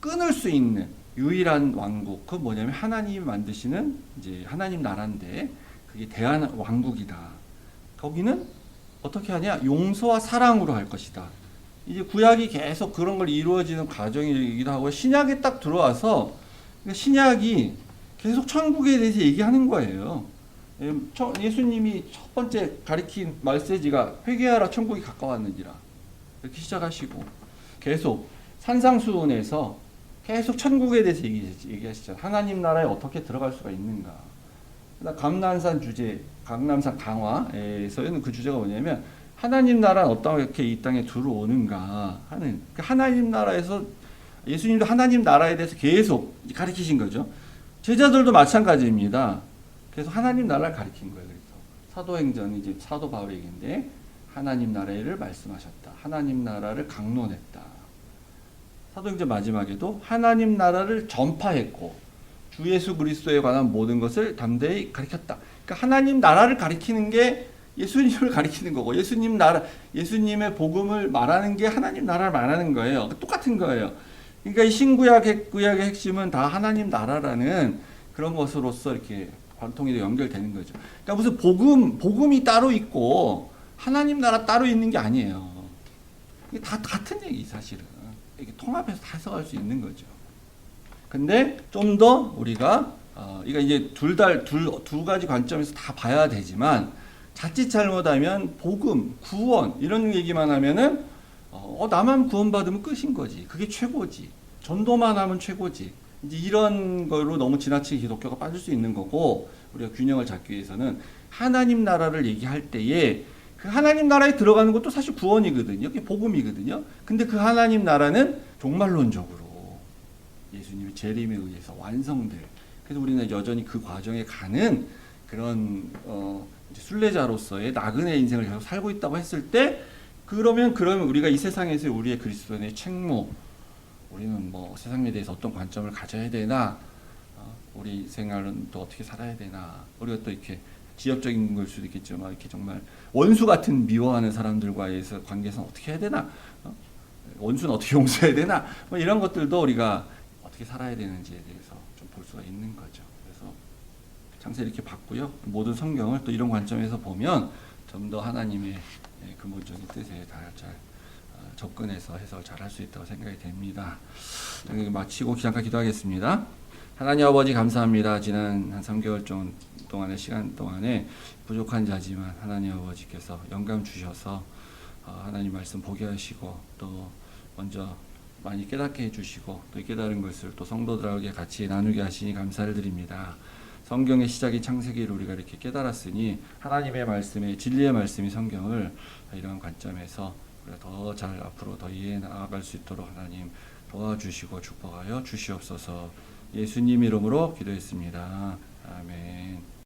끊을 수 있는 유일한 왕국, 그건 뭐냐면 하나님이 만드시는 이제 하나님 나라인데 그게 대한 왕국이다. 거기는 어떻게 하냐? 용서와 사랑으로 할 것이다. 이제 구약이 계속 그런 걸 이루어지는 과정이기도 하고 신약에 딱 들어와서 신약이 계속 천국에 대해서 얘기하는 거예요. 예수님이 첫 번째 가리킨 말세지가 회개하라 천국이 가까웠는지라 이렇게 시작하시고 계속 산상수훈에서 계속 천국에 대해서 얘기하시죠. 하나님 나라에 어떻게 들어갈 수가 있는가. 감난산 주제, 강남산 강화에서는 그 주제가 뭐냐면 하나님 나라는 어떻게 이 땅에 들어오는가 하는 하나님 나라에서 예수님도 하나님 나라에 대해서 계속 가르치신 거죠. 제자들도 마찬가지입니다. 계속 하나님 나라를 가르친 거예요. 그래서 사도행전이 이제 사도 바울의 얘기인데 하나님 나라를 말씀하셨다. 하나님 나라를 강론했다. 사도행전 마지막에도 하나님 나라를 전파했고 주 예수 그리스도에 관한 모든 것을 담대히 가르쳤다. 그러니까 하나님 나라를 가리키는 게 예수님을 가리키는 거고 예수님 나라, 예수님의 복음을 말하는 게 하나님 나라를 말하는 거예요. 똑같은 거예요. 그러니까 이 신구약의 핵심은 다 하나님 나라라는 그런 것으로서 이렇게 관통이 연결되는 거죠. 그러니까 무슨 복음이 따로 있고 하나님 나라 따로 있는 게 아니에요. 이게 다 같은 얘기 사실은. 이게 통합해서 다 해석할 수 있는 거죠. 근데 좀 더 우리가 이거 이제 두 가지 관점에서 다 봐야 되지만 자칫 잘못하면 복음, 구원 이런 얘기만 하면은 나만 구원받으면 끝인 거지. 그게 최고지. 전도만 하면 최고지. 이제 이런 거로 너무 지나치게 기독교가 빠질 수 있는 거고 우리가 균형을 잡기 위해서는 하나님 나라를 얘기할 때에 그 하나님 나라에 들어가는 것도 사실 구원이거든요. 그게 복음이거든요. 근데 그 하나님 나라는 종말론적으로 예수님의 재림에 의해서 완성될. 그래서 우리는 여전히 그 과정에 가는 그런 순례자로서의 나그네 인생을 계속 살고 있다고 했을 때 그러면 우리가 이 세상에서 우리의 그리스도인의 책무, 우리는 뭐 세상에 대해서 어떤 관점을 가져야 되나, 우리 생활은 또 어떻게 살아야 되나, 우리가 또 이렇게 지엽적인 걸 수도 있겠지만 이렇게 정말 원수 같은 미워하는 사람들과의 관계에서 어떻게 해야 되나, 원수는 어떻게 용서해야 되나, 뭐 이런 것들도 우리가 어떻게 살아야 되는지에 대해서 좀 볼 수가 있는 거죠. 그래서 창세 이렇게 봤고요. 모든 성경을 또 이런 관점에서 보면 좀 더 하나님의 근본적인 뜻에 잘 접근해서 해석을 잘 할 수 있다고 생각이 됩니다. 여기 마치고 잠깐 기도하겠습니다. 하나님 아버지 감사합니다. 지난 한 3개월 동안의 시간 동안에 부족한 자지만 하나님 아버지께서 영감 주셔서 하나님 말씀 보게 하시고 또 먼저 많이 깨닫게 해주시고 또 깨달은 것을 또 성도들에게 같이 나누게 하시니 감사를 드립니다. 성경의 시작이 창세기를 우리가 이렇게 깨달았으니 하나님의 말씀에 진리의 말씀이 성경을 이런 관점에서 우리가 더 잘 앞으로 더 이해해 나아갈 수 있도록 하나님 도와주시고 축복하여 주시옵소서. 예수님 이름으로 기도했습니다. 아멘.